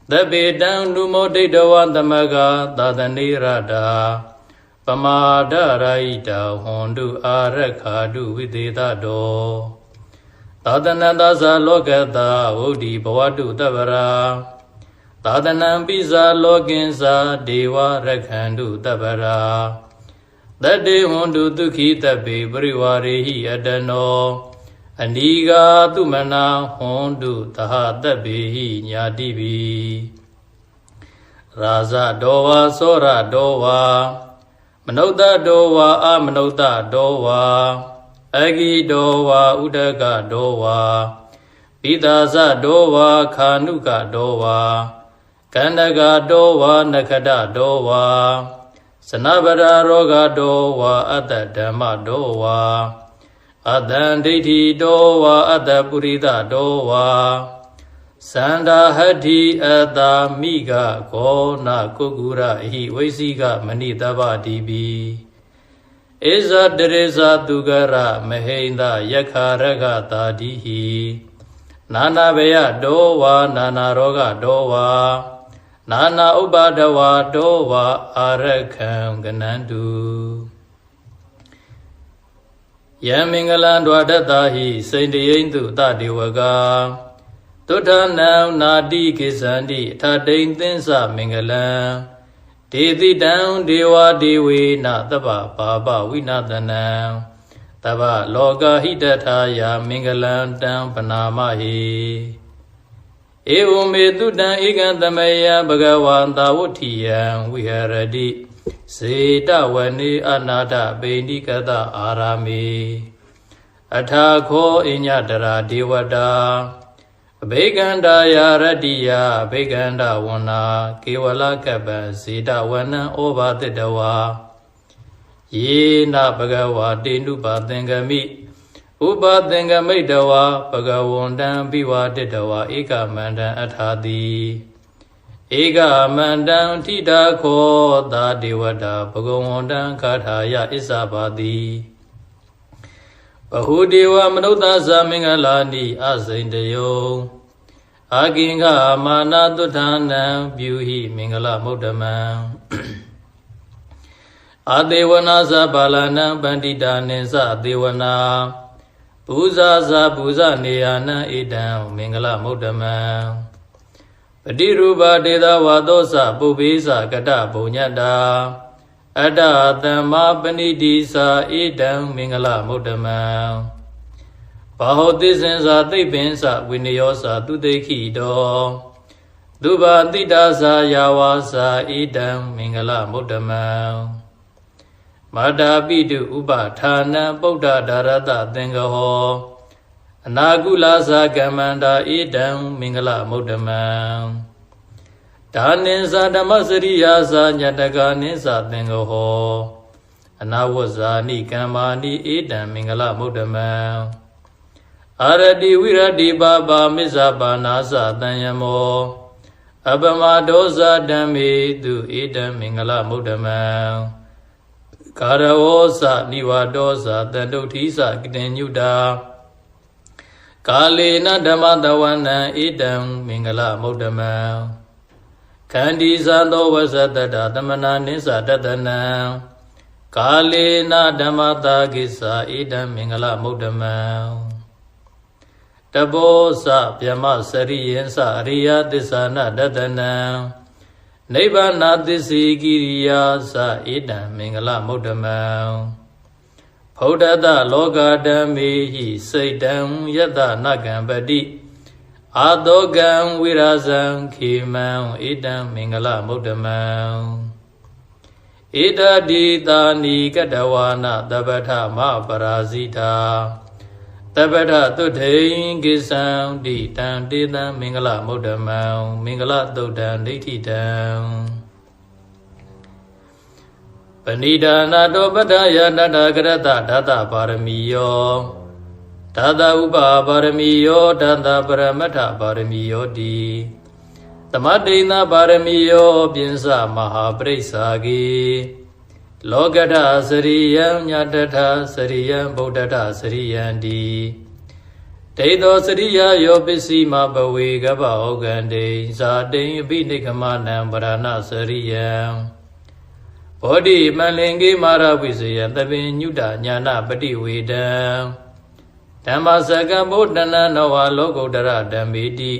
Tabitan numo dedawan tamaga tadani rada Pamada raida hondu arakadu videta do Tadananda sa lokata udi bawadu tabara Tadanam pisa lokinsa dewa rakhandu tabara Tade hondu dukhi tabi briwarihi adano Aniga tumana hondu taha tabihi nyadibi Raza dowa sora dowa Manauta dowa amanauta dowa Agi dowa udaga dowa Pidasa dowa khanuka dowa Kandaga dowa nakada dowa Sanabara roga dowa atadama dowa Adanditi dowa atapurita dowa Sanda hati adamiga kona kukura hi waisiga manitaba dibi Eza dereza tugara mahinda yakharaga tadihi Nana beya dowa nana roga dowa Nana ubadawa dowa arakam ganandu Yamingalan dwadatahi saindiyendu tadiwaga Tutanam nadi kisandi tadain tinsa mingalam Dedi down dewa dewi na taba baba winatanam Taba loga hidataya mingalam tam panamahi Evume tutan ikantamaya bhagavanta vuttiyam viharadi Seta vani anada bendikata arami Athakho inyadara devada Beganda ya radiya beganda wana Kewala kaba seta wana obatidawa Yena bhagava dendu patengami Upatengamitawa bhagavondam bivadidawa Eka mandam athadi Eka mandam tita ko da devada Bhagavondam kathaya isabadi Bahudeva manauta samingalani asaindayo Aginga mana tutanam byuhi mingala muddhamam Adevana sa balana bandita ninsa devana Puza sa puza neyana idam mingala muddhamam Padirupa deda vadosa pubisa kata punyata Ada dhamma panidisa idam mingala muddhamam Bahotisinsa tibinsa viniyosa tudekhi do Duba antitasa yawasa idam mingala muddhamam Madhapitu upathana Buddha dharata tengaho Anagulasa kamanda idam mingala muddhamam Dhaninsa dhammasariyasa nyataka ninsa tengaho Anawasani kamani idam mingala muddhamam Arati virati baba misaba nasa tanyamo Abhamadosa dhammi tu idam mingala muddhamam Karawosa nivadosa tandotisa kitenyuda Kalena dhammadavana idam mingala muddhamam Kandi santo vasatata tamana nisa tatana Kalena dhammata kisa idam mingala muddhamam Tabosa pyama sariyensa ariya tisana tatana Nibbana tisi kiriya sa idam mingala muddhamam Bhuddhata loka dhammehi saidam yata nagambati Adogam virazam khimam idam mingala muddhamam Ida ditani kadawana tabata ma parasita Tabata tudhain kisam ditam ditam mingala muddhamam Mingala tuddham ditthidam ပဏိဒါနာတောပတ္ထယတတကရတဓာတပါရမီယောဓာတဥပပါရမီယောဓာတပရမတ္ထပါရမီယောတိသမတိဏပါရမီယောပိစမဟာပရိစ္ဆာကေလောကထစရိယံညတထစရိယံဗုဒ္ဓထစရိယံတိဒိဋ္ဌောစရိယယောပစ္စည်းမဘဝေကပ္ပဩကံတိဇာတိံအပိနိကမနံပရဏစရိယံဘောဓိမလင်္ကေမာရဝိဇယသဗ္ဗညုတညာနာပတိဝေဒံဓမ္မစကံဗုဒ္ဓနာနောဝလောကုတ္တရဓမ္မေတိ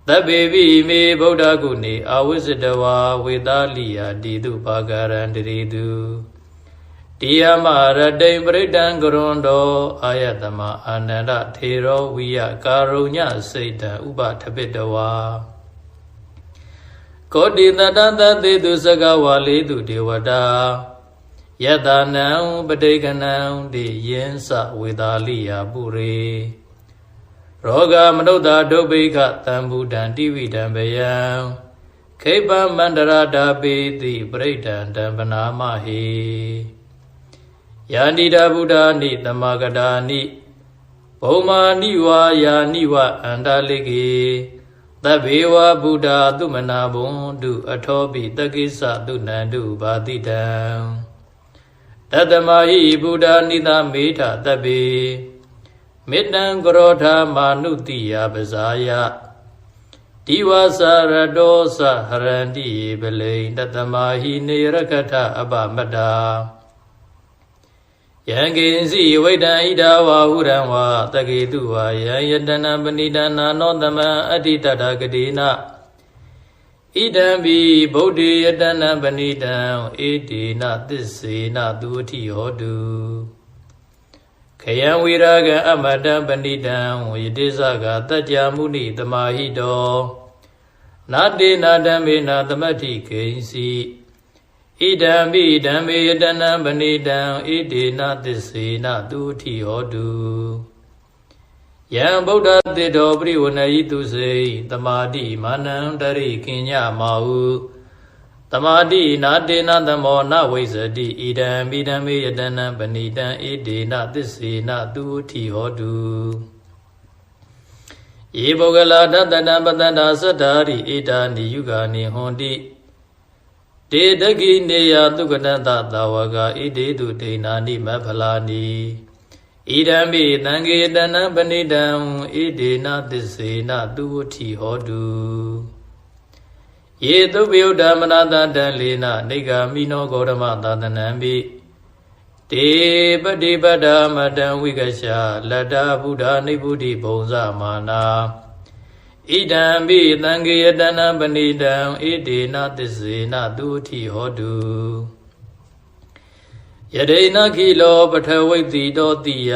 သဗ္ဗေပိမေဗုဒ္ဓဂုဏေအာဝိစ္စတဝါဝေသာလိယာတိတုဘာဂရံတရေတုတိယမရတိံပရိဒံကရွန်တောအာယတမအာနန္ဒထေရောဝိယကာရုညစိတ်တံဥပထပိတဝါကောတိတတသသေတုစကဝါလေတုဒေဝတာယတနံပဋိကနံတိယင်္စဝေသာလိယာပုရေရောဂမနုဿဒုဗ္ဗိခတံဗုဒ္ဓံတိဝိတံဘယံခိပံမန္တရာဓာပိတိပရိဒံတံပနာမဟိယာဏိတဗုဒ္ဓနိသမဂတာနိဘုံမာနိဝါယာနိဝအန္တလိကေသဗ္ဗေဝဗုဒ္ဓသုမနာဘုံတုအထောပိတကိစ္စသုနန္တုဘာတိတံတတမဟိဗုဒ္ဓနိသမေထသဗ္ဗေမေတ္တံကရောဓမာနုတိယပဇာယဒီဝသရတောသဟရန္တိပလိန်တတမဟိနေရကထအပမတ္တာယံကိဉ္စီဝိတံဣဒဝါဟုရံဝါတကေတုဝါယံယတနံပဏိဒနာနောသမံအဋ္ဌိတတဂတိနဣဒံဘိဗုဒ္ဓေယတနံပဏိဒံဧတေနသစ္စေနသူအထိဟောတုခယံဝိရာဂံအမတံပဏိဒံယတိသကတัจ जा မုနိတမဟိတောနာတေနာဓမ္မေနသမတ္ထိကိဉ္စီဣဒံဘိဓမ္မေယတနံပဏိဒံဣတေနသစ္စေနသူအထိဟောတုယံဗုဒ္ဓတေတောပရိဝဏယိတုစေသမာတိမာနံတရိကိညမာဟုသမာတိနာတေနသမောနဝိဇ္ဇတိဣဒံဘိဓမ္မေယတနံပဏိဒံဣတေနသစ္စေနသူအထိဟောတုယေပုဂ္ဂလာတတနံပတ္တနာသတ္တာရိဣဒာနိယုဂာနိဟွန်တိတေတကိနေယသုကတတသာဝကဣတေတုဒိဏာနိမဖလာနိဣဒံမိသံဃေတနံပဏိဒံဣတေနသစ္စေနသူဝတိဟောတုယေသုဗ္ဗယုဓမ္မနာတတံလေနနေဂာမိနောဂေါရမသာသနံမိတေပတိပတ္တမတံဝိကရှာလတ္တဗုဒ္ဓနိဗ္ဗုတိဘုံဇမာနာဣဒံမိသံဃေတနံပဏိဒံဣတေနသစ္စေနသူဝတိဟောတုယဒိဏခိလောပထဝိတိတောတိယ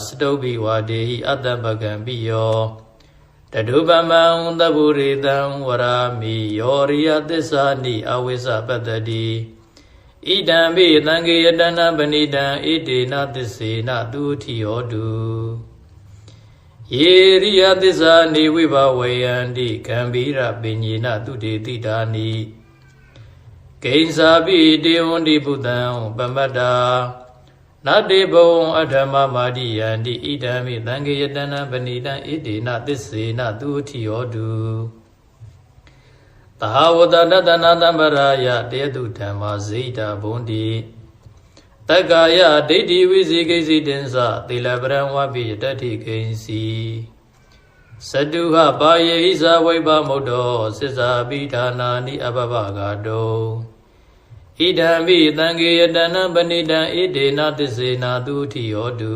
စတုဘိဝါဒေဟိအတ္တပကံပိယောတတုပမံသဗ္ဗုရိတံဝရာမိယောရိယသစ္စာနိအဝိဇ္ဇပတ္တိဣဒံဘိသံဃေတနံပဏိဒံဣတေနသစ္စေနသူဝတိဟောတုယေရိယသစ္စာနိဝိဘဝေယန္တိဂံဗီရပိညေနသူတေတိတာနိကိဉ္စာပိတေဝန္တိပုတံပမတ္တာနတေဘုံအထမမာတိယန္တိဣဒံမိသံဃေယတနံပဏိတံဣတေနသစ္စေနသူဝတိဟောတုသဟဝတတတနာတံပရာယတေတုဓမ္မာဇိတာဘုံတိတက္ကာယဒိဋ္ဌိဝိဇိကိစီတင်္စသီလပရံဝပိတတ္ထိကိဉ္စီစတုဟပါယေဟိဇဝိဘမုဒ္ဒောသစ္စာပိဌာနာနိအပပဂါတောဣဒံမိသံဃေယတနံပဏိတံဣတေနသစ္စေနသူဝတိဟောတု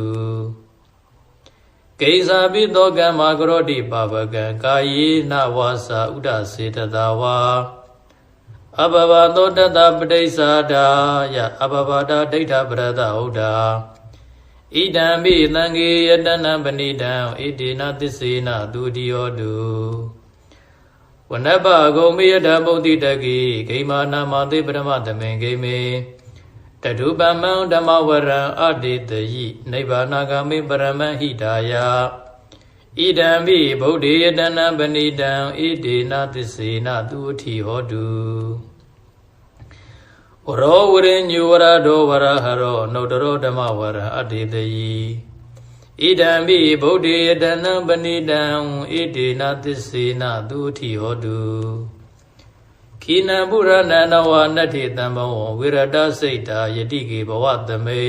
ကိဉ္စာပိသောကမ္မာကရောတိပါပကံကာယေနဝါစာဥဒ္ဒစေတသာဝါအဘဘသောတတပဋိစ္ဆာဒာယအဘဘတာဒိဋ္ဌပရဒဥဒ္ဓဣဒံမိသံဃေယတနံပဏိတံဣတေနသစ္စေနသူဝတိဟောတုဝနပဂုံမေယဓမ္မုတိတကိဂိမာနာမသေပရမသမေဂိမေတတုပမံဓမ္မဝရံအတေတယိနိဗ္ဗာနဂမေပရမဟိတာယဣဒံမိဗုဒ္ဓေယတနံပဏိတံဣတေနသစ္စေနသူဝတိဟောတုဝ ရောဝရိညုဝရတောဝရဟရောနုတရောဓမ္မဝရအတေတယဣဒံမိဗုဒ္ဓေယတနံပဏိတံဣတေနသစ္စေနသူတိဟောတုခိနံပုရဏနဝနတ္ထိတံဘောဝိရတစိတ်တာယတိကေဘဝသမိ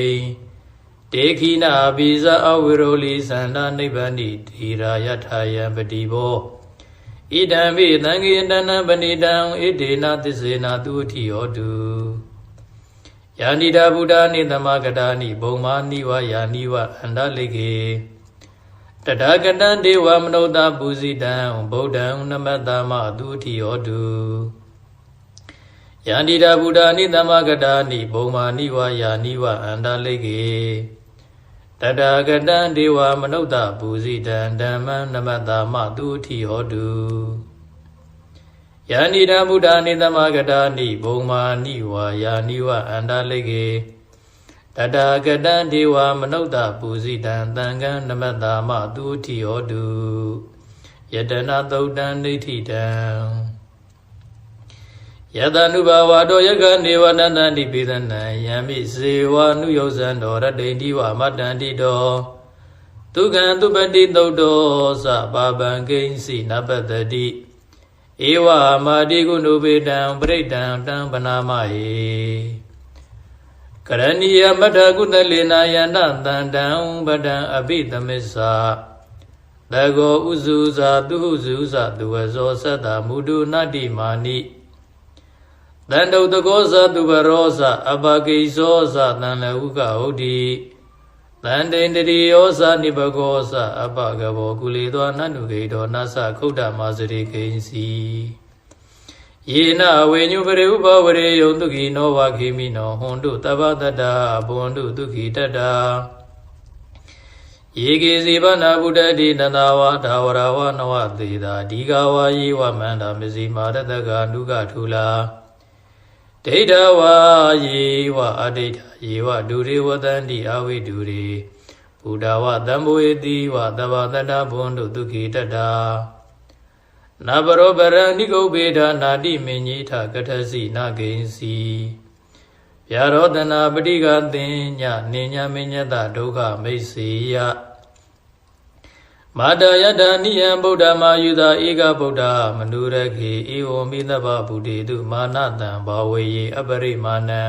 တေခိနာပိဇာအဝိရောလိသန္တာနိဗ္ဗန္တိတိရာယထာယံပတိဘောဣဒံမိသံဃေတနံပဏိတံဣတေနသစ္စေနသူတိဟောတုယာနိတာဗုဒ္ဓနိသမဂတာနိဘုံမာနိဝယာနိဝအန္တလိကေတထာဂတံဒေဝမနုဿပူဇိတံဗုဒ္ဓံနမတ္တမသူတိဟောတုယာနိတာဗုဒ္ဓနိသမဂတာနိဘုံမာနိဝယာနိဝအန္တလိကေတထာဂတံဒေဝမနုဿပူဇိတံဓမ္မံနမတ္တမသူတိဟောတုယာနိတာဗုဒ္ဓနိသမဂတာနိဘုံမာနိဝါယာနိဝအန္တလိကေတထာဂတံဒေဝမနုဿပူဇိတံသံဃံနမတ္တမသူတိဟောတုယတနာသုတ်တံဒိဋ္ဌိတံယတနုဘဝတောယကနေဝနန္တန္တိပိသနံယံမိစေဝနုယောဇံတော်ရတ္တိတိဝမတ္တန္တိတောသူကံသူပတိသုတ်တောသပါပံကိဉ္စီနပတ္တိဧဝမာတိကုဏုပေတံပရိတံတံပနာမဟေကရဏီယမထကုသလေနာယန္တတန္တံပတံအဘိသမစ္ဆာတကောဥစုဇာသူဟုဇုဇသူဝဇောသတ္တမုဒုနတ္တိမာနိတန္တုတကောဇသူဘရောဇအပကိဇောဇတံလဟုကဟုတ်တိတန္တိန္တရိယောဇနိဘကောဇအပကဘောကုလေသောနန္တုဂိတောနသခုဒ္ဓမာစရိကိဉ္စီယေနဝေညုပရိဥပဝရေယုံတုခိနောဝခေမိနောဟွန်တုတပ္ပတတ္တာဘွန်တုဒုခိတတ္တာယေကေစီဗနာဗုဒ္ဓတိနန္ဒဝါဒါဝရဝနဝသေတာဒီဃဝါယေဝမန္တာမစီမာရတကနုကထူလာဒိဋ္ဌဝါယေဝအဒိဋ္ဌယေဝဒုရေဝတန္တိအဝိဒုရေဘုဒ္ဓဝသံဘောေတိဝသဗ္ဗတတ္တဘွန်တုဒုခိတတ္တာနာဘရောပရဏိကုပေဒနာတိမင်ကြီးထကထစီနာဂိဉ္စီဗျာရောတနာပဋိကသင်ညနေညမညတဒုက္ခမိတ်စေယမာတယတနိယံဗုဒ္ဓမာယုသာဧကဗုဒ္ဓမနုရခေဧဝံမိသဗ္ဗဗုဒ္ဓေတုမာနတံဘာဝေယေအပရိမာဏံ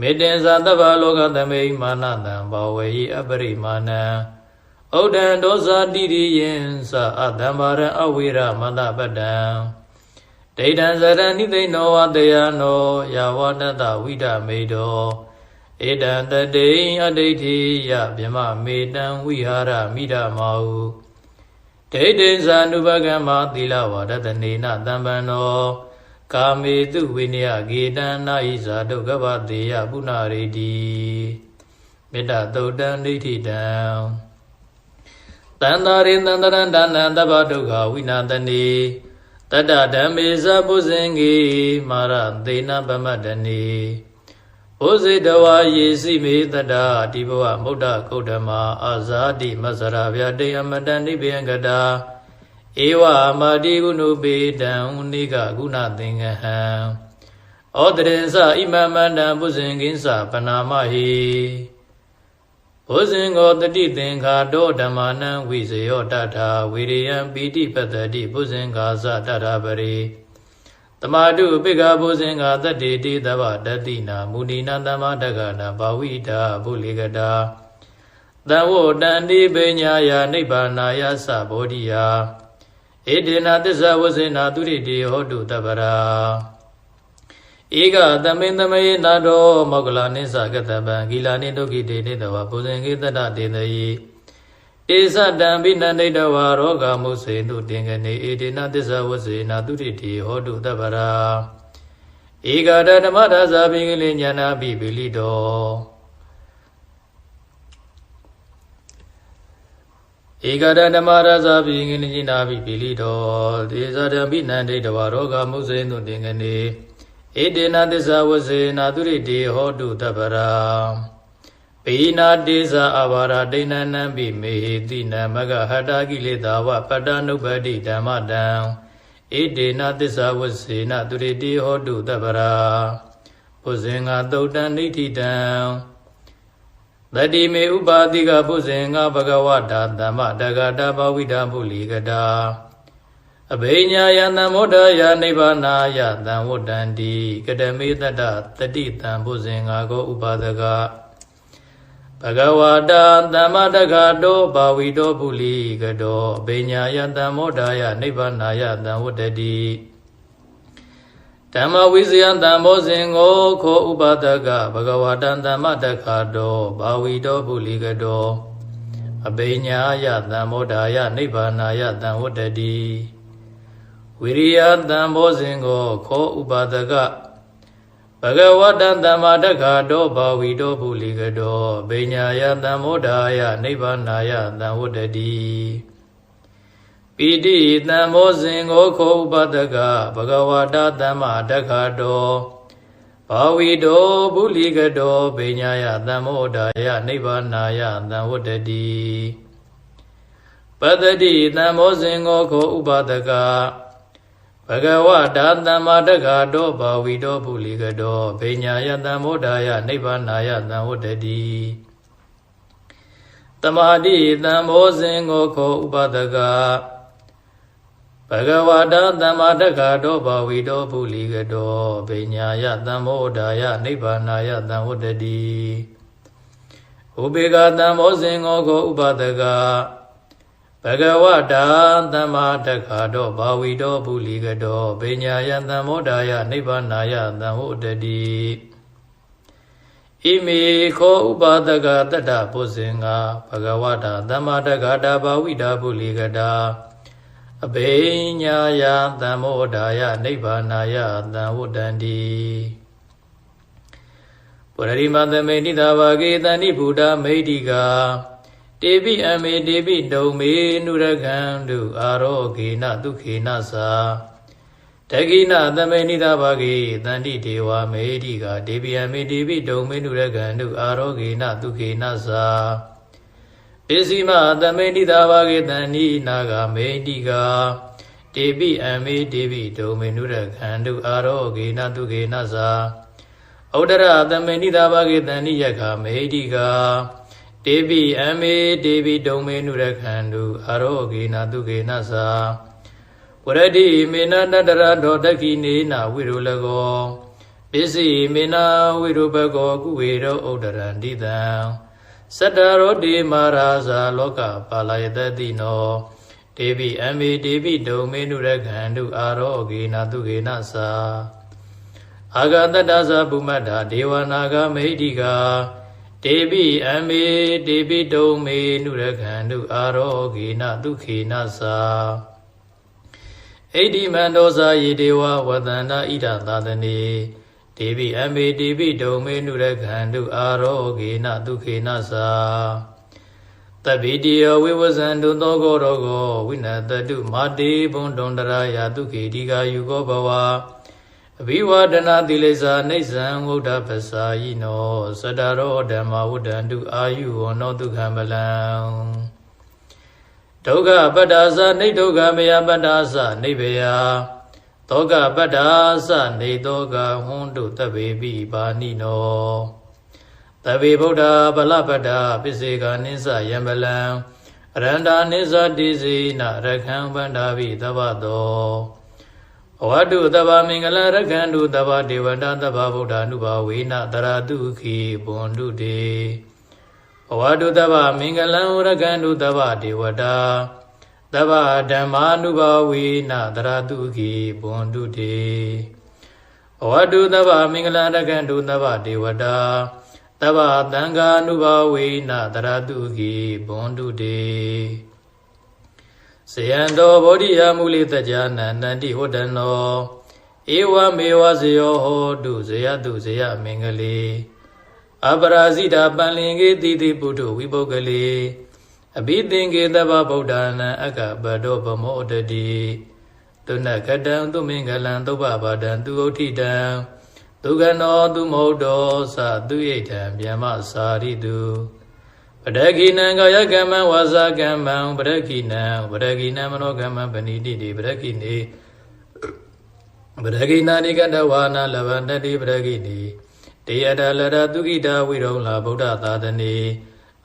မေတ္တေဇာသဗ္ဗလောကသမိမာနတံဘာဝေယေအပရိမာဏံဩဒံဒောဇာတိရိယံသအတ္တမရအဝိရမတပတ္တံဒိဋ္ဌံဇရဏိသိနောဝတယနောယာဝတတဝိဒမေတောဧတံတတိအဒိဋ္ဌိယဗြမမေတံဝိဟာရမိဓမာဟုဒိဋ္ဌိဇာနုပကမ္မသီလဝါဒတနေနတံပန္နောကာမေတုဝိနယဂေတံနာဟိဇာဒုက္ခဗတေယပုဏ္ဏရေတိမေတ္တသုတ်တံဒိဋ္ဌိတံတန္တာရိသန္တရံဒါနံတဗ္ဗဒုက္ခဝိနာတနေတတ္တဓမ္မေဇပုဇင်္ဂေမာရသေနပမတ္တနေဘုဇေတဝါယေစီမေတတ္တာတိဘဝမုဒ္ဒကုဋ္ဌမအာဇာတိမဆရာဗျာတေအမတန်နိဗ္ဗယံကတာဧဝမာတိကုဏုပေတံနိကကုဏသင်္ကဟံဩတရေသဣမမန္တံပုဇင်္ဂိသပနာမဟိဘုဇင်္ဂောတတိသင်္ခါတောဓမ္မာနံဝိဇယောတထာဝိရိယံပိတိပတ္တိဘုဇင်္ဂါသတထာပရိတမတုပိကဘုဇင်္ဂါတတေတိသဗ္ဗတတိနာမုဏိနာသမ္မာတက္ကနာဘာဝိတာဘုလေကတာသံဝတန္တိပညာယနိဗ္ဗာနာယသဘောဓိယဧတေနသစ္စာဝဇေနာသူရိတိဟောတုတပ္ပရာဧကသမိန်သမေနာတောမောကလာနိသကတပံဂီလာနိဒုက္ခိတေနိတဝဘုဇင်္ဂေတတတေတယေဧသတံဘိနန္ဒိတဝါရောဂမုစေတုတင်ကနေဧတေနသစ္စာဝဇေနာသူရိတိဟောတုတပ္ပရာဧကတဓမ္မဒါဇာပိကလေညာနာပိပိလိတောဧကတဓမ္မဒါဇာပိကလေညာနာပိပိလိတောဒေဇာတံဘိနန္ဒိတဝါရောဂမုစေတုတင်ကနေဧတေနသစ္စာဝဇေနာသူရိတိဟောတုတပ္ပရာပိနာတေဇာအဘာရဒိဏနံပိမေဟိတိနမဂဟတာကိလေသာဝပတ္တနုပ္ပတိဓမ္မတံဧတေနသစ္စာဝဇေနာသူရိတိဟောတုတပ္ပရာ ဘုဇင်္ဂသုတ်တံနိဋ္ဌိတံတတိမေဥပါတိကဘုဇင်္ဂဘဂဝတာသမ္မတဂတာဘဝိဒပုလိကတာအဘိညာယသံမောဒယနိဗ္ဗာနာယသံဝတ္တန္တိကတမေတ္တတတိတံဘုဇင်္ဂကိုဥပါဒကဘဂဝတာသမ္မတဂတောဘဝိတောပုလိကတောအဘိညာယသံမောဒယနိဗ္ဗာနာယသံဝတ္တတိဓမ္မဝိဇယံတံဘောဇင်ကိုခောဥပါဒကဘဂဝတံသမ္မတခါတောဘာဝီတောပုလိကတောအဘိညာယသံမောဒာယနိဗ္ဗာနာယသံဝတ္တတိဝိရိယတံဘောဇင်ကိုခောဥပါဒကဘဂဝတံသမ္မတခါတောဘာဝီတောပုလိကတောအဘိညာယသံမောဒာယနိဗ္ဗာနာယသံဝတ္တတိပိဋိတံမောဇင်ကိုခောဥပဒကဘဂဝတာသမ္မာတက္ခတောဘာဝီတောပုလိကတောဗိညာယသံမောဒာယနိဗ္ဗာနာယသံဝတ္တတိပတ္တိတံမောဇင်ကိုခောဥပဒကဘဂဝတာသမ္မာတက္ခတောဘာဝီတောပုလိကတောဗိညာယသံမောဒာယနိဗ္ဗာနာယသံဝတ္တတိတမာတိတံမောဇင်ကိုခောဥပဒကဘဂဝတာသမ္မာတက္ခတောဘာဝီတောပုလိကတောဗိညာယသံမောဒာယနိဗ္ဗာနာယသံဝတ္တတိဥပေက္ခတံမောဇင်ကိုခောဥပဒကဘဂဝတာသမ္မာတက္ခတောဘာဝီတောပုလိကတောဗိညာယသံမောဒာယနိဗ္ဗာနာယသံဝတ္တတိဣမေခောဥပဒကတတ္တပုဇင်္ဂဘဂဝတာသမ္မာတက္ခတာဘာဝိတာပုလိကတာအဘိညာယသံမောဒာယနိဗ္ဗာနာယသံဝတ္တန္တိပုရရိမသမေတိသာဝကေတဏိဗုဒ္ဓမေတိကာတေပိအမေတေပိဒုံမေနုရကံတုအာရောဂေနဒုခေနသာတကိနသမေနိသာဝကေတန္တိဒေဝမေတိကာတေပိအမေတေပိဒုံမေနုရကံတုအာရောဂေနဒုခေနသာဣစီမသမေတိသာဝကေတဏိနာဂမေတိကာတေပိအမေတေပိဒုံမေနုရကံတုအာရောဂေနဒုခေနသာဩဒရသမေနိသာဝကေတဏိယခမေတိကာတေပိအမေတေပိဒုံမေနုရကံတုအာရောဂေနဒုခေနသာဝရတိမေနတတရတောတခိနေနဝိရုလကောပစ္စည်းမေနဝိရုပကောကုဝေရောဩဒရန္တိတံစတ္တရောတိမာရာဇာလောကပါလယတတိနောတေပိအမေတေပိဒုံမေနုရကံတုအာရောဂေနဒုခေနသာအာဂတတ္တသဗုမတ္တာဒေဝနာဂမေတိကာတေပိအမေတေပိဒုံမေနုရကံတုအာရောဂေနဒုခေနသာဣတိမန္တောဇာယေဒေဝဝတန္တာဣဒသာသနေတေပိအမေတေပိဒုံမေနုရကံတုအာရောဂေနဒုခေနသာတပိတိယဝိဝဇန္တုသောကောရောကောဝိနတတုမာတေဘုံဒုံတရာယတုခေတိကာယုကောဘဝအဘိဝဒနာတိလေသာနေဇံဝုဒ္ဓပစာယိနောသတ္တရောဓမ္မဝုဒ္ဒန္တုအာယုဝနောဒုက္ခမလံဒုက္ခပတ္တာသနေဒုက္ခမယပတ္တာသနေဘေယသောကပတ္တာသနေသောကဟွန်းတုတဗေပိပါဏိနောတဗေဗုဒ္ဓဗလပတ္တာပစ္စေကနိစ္စယံပလံအရန္တာနိစ္စတိစေနရခံဗန္တာပိသဗ္ဗတောအဝတုသဗ္ဗမင်္ဂလရခံတုသဗ္ဗဒေဝတာသဗ္ဗဗုဒ္ဓ ानु ဘာဝေနတရတုခိဘွန်တုတေအဝတုသဗ္ဗမင်္ဂလံရခံတုသဗ္ဗဒေဝတာသဗ္ဗဓမ္မာနုဘာဝေနတရတုခိဘွန်တုတေအဝတုသဗ္ဗမင်္ဂလံရခံတုသဗ္ဗဒေဝတာသဗ္ဗသံဃာနုဘာဝေနတရတုခိဘွန်တုတေဇယံတောဗောဓိယမူလိတ္ကြာနန္တတိဟောတနောဧဝမေဝဇယောဟောတုဇယတုဇယမင်္ဂလေအပရာဇိတာပန္လင်္ကေတိတိပုထုဝိပုဂ္ဂလေအဘိသင်္ကေသဗ္ဗဗုဒ္ဓနာအက္ခပတောဗမောတတိသုဏကတံသူမင်္ဂလံသုဘဘာဒံသူဥဋ္ဌိတံသူကနောသူမௌတောသသူဣဋ္ဌံဗျမစာရိတုပဒခိနံကာယကမ္မဝါစာကမ္မံပဒခိနံမနောကမ္မံပဏိတိတိပဒခိနေပဒခိနာနိကတဝါနာလဗန္တတိပဒခိနေ တေယတလရတုခိတာဝိရုံလာဗုဒ္ဓသာသနေ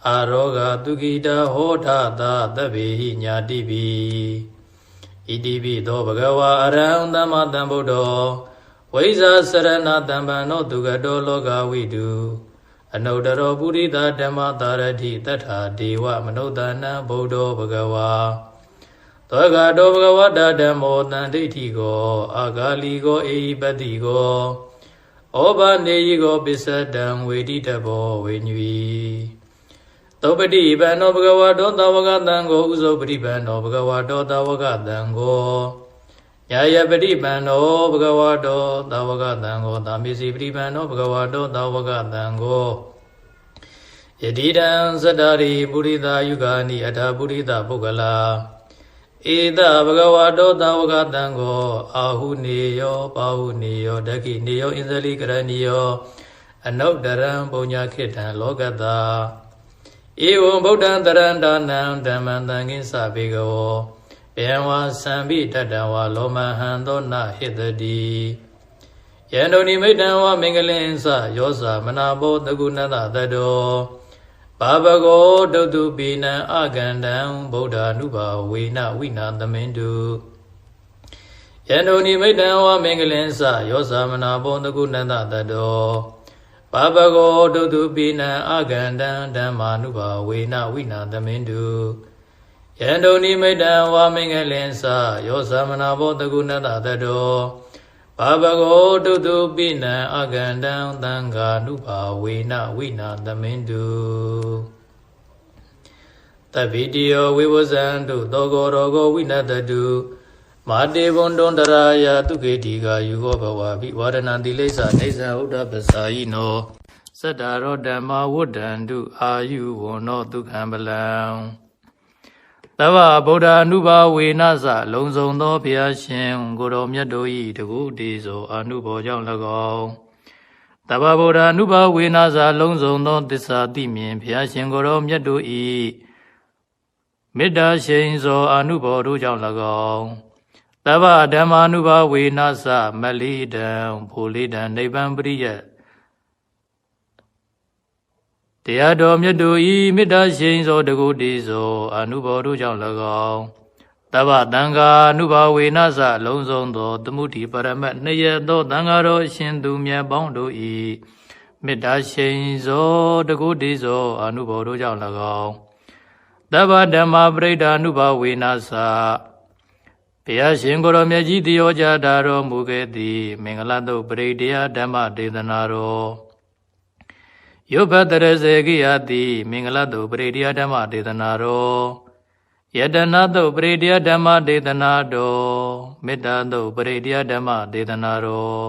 အာရောဂတုခိတာဟောထသာသဗ္ဗေဟိညာတိပိဣတိပိသောဘဂဝါအရဟံသမ္မာသမ္ဗုဒ္ဓောဝိဇာစရဏတံပံနောသူကတောလောကဝိတုအနုတ္တရောပုရိသဓမ္မသာရတိတထာဒေဝမနုဿာနံဗုဒ္ဓောဘဂဝါသောကတောဘဂဝတဓမ္မောတံဒိဋ္ဌိကောအာဂါလီကောအေဟိပတိကောဩဘာနေယိကောပစ္စတံဝေတိတဘောဝေညွီသောပတိပန္နောဘဂဝတောသဝကတံကိုဥဇောပတိပန္နောဘဂဝတောသဝကတံကိုညာယပတိပန္နောဘဂဝတောသဝကတံကိုသာမေစီပတိပန္နောဘဂဝတောသဝကတံကိုယတိတံသတ္တရိပုရိသယုဂာနိအထာပုရိသပုဂ္ဂလာဧတဘဂဝတောသဝကတံကိုအာဟုနေယောပါဟုနေယောဒခိနေယောဣန္ဇလိကရဏီယောအနုတ္တရံပုညခိတံလောကတာဧဝံဗုဒ္ဓံတရန္တနံဓမ္မံသံဃိသဘေကဝောဘေဝါသံပိတတံဝါလောမဟံသောနဟိတတိယန္တုနိမိတံဝါမင်္ဂလင်္စယောဇာမနာဘောတကုဏတတတောဘာဘဂောဒုတုပိနံအကန္တံဗုဒ္ဓ ानु ဘာဝေနဝိနာသမင်တုယန္တုနိမိတံဝါမင်္ဂလင်္စယောဇာမနာဘောတကုဏတတတောဘာဘဂောဒုတုပိနံအကန္တံဓမ္မာ ानु ဘာဝေနဝိနာသမင်တုယန္တုနိမိတံဝါမင်္ဂလင်္စယောဇာမနာဘောတကုဏတတတောဘာဘဂောဒုတုပိနံအကန္တံသံဃာ ानु ဘာဝေနဝိနာသမင်တုတဗ္ဗိတိယောဝိဝဇံတုသောကောရောဂောဝိနတတုမာတေဘွန်တွန်တရာယတုခေတိကာယူဟောဘဝဘိဝါဒနာတိလိစ္ဆာနေဇာဥဒ္ဓပစာယိနောသတ္တရောဓမ္မဝဋ္ဌန္တုအာယုဝနောဒုက္ခံပလံသဗ္ဗဗုဒ္ဓ ानु ဘာဝေနသလုံစုံသောဘုရားရှင်ကိုတော်မြတ်တို့၏တကုတေသောအနုဘောကြောင့်၎င်းသဗ္ဗဗုဒ္ဓ ानु ဘာဝေနသလုံစုံသောသစ္စာသိမြင်ဘုရားရှင်ကိုတော်မြတ်တို့၏မေတ္တာရှိန်သောအနုဘောတို့ကြောင့်၎င်းသဗ္ဗဓမ္မာ ानु ဘာဝေနသမလိတံဖိုလိတံနိဗ္ဗာန်ပရိယတရားတော်မြတ်တို့ဤမေတ္တာရှိန်သောတကုတေသောအနုဘောတို့ကြောင့်၎င်းသဗ္ဗသံဃာ ानु ဘာဝေနသလုံးစုံသောသမုဒ္ဓိပရမတ်နှစ်ရသောသံဃာတော်အရှင်သူမြတ်ပေါင်းတို့ဤမေတ္တာရှိန်သောတကုတေသောအနုဘောတို့ကြောင့်၎င်းသဗ္ဗဓမ္မာပရိဒ္ဓ ानु ဘာဝေနသဘုရားရှင်ကိုယ်တော်မြတ်ကြီးတယောကြတာတော်မူခဲ့သည်မင်္ဂလာတုပရိဒေယဓမ္မဒေသနာတော်ယုဘတရစေကိယတိမင်္ဂလာတုပရိဒေယဓမ္မဒေသနာတော်ယတနာတုပရိဒေယဓမ္မဒေသနာတော်မေတ္တာတုပရိဒေယဓမ္မဒေသနာတော်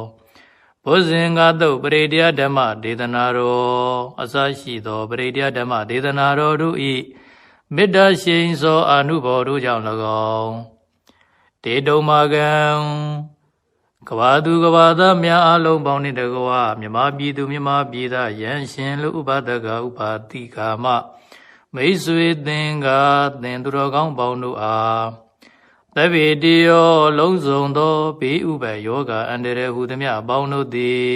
ဘုဇင်္ဂတုပရိဒေယဓမ္မဒေသနာတော်အစရှိသောပရိဒေယဓမ္မဒေသနာတော်တို့ဤမေတ္တာရှိန်သောအနုဘောတို့ကြောင့်၎င်းတေတုံမာကံကဘာသူကဘာသားများအလုံးပေါင်းနှင့်တကွာမြမပြည်သူမြမပြည်သားယံရှင်လူဥပဒကဥပါတိကာမမိတ်ဆွေသင်္ကာသင်သူတော်ကောင်းပေါင်းတို့အားသဗ္ဗေတိယောလုံးစုံသောဘေးဥပယောဂအန္တရာယ်ဟုသမျှအပေါင်းတို့သည်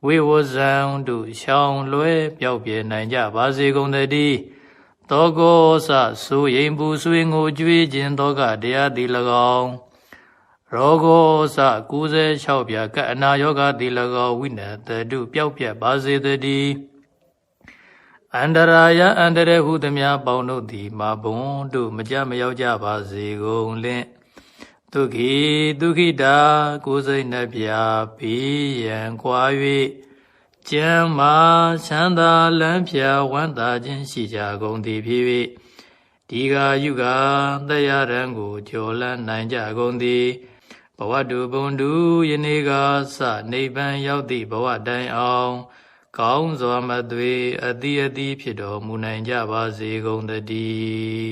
ဝိဝဇံတုရှောင်လွဲပြောက်ပြဲနိုင်ကြပါစေကုန်သတည်းသောကောစဆိုရင်ပူဆွေငိုကြွေးခြင်းသောကတရားသည်၎င်းရောဂောစ96ပြကအနာယောဂသည်၎င်းဝိနတတုပျောက်ပြတ်ပါစေတည်းအန္တရာယအန္တရာယ်ဟုသမျှပေါင်းတို့သည်မာဘုံတို့မကြမရောက်ကြပါစေကုန်လင့်ဒုက္ခိဒုက္ခိတာကိုယ်စိတ်နှပြဘေးရန်ကွာ၍ကျမ်းမာချမ်းသာလန်းဖြာဝမ်းသာခြင်းရှိကြကုန်သည်ဖြစ်၍ဒီဃာယုဂတရားရန်ကိုကျော်လန်းနိုင်ကြကုန်သည်ဘဝတုဘုံတုယနေ့ကစနိဗ္ဗာန်ရောက်သည့်ဘဝတိုင်အောင်ကောင်းစွာမသွေအတိအသီးဖြစ်တော်မူနိုင်ကြပါစေကုန်သတည်း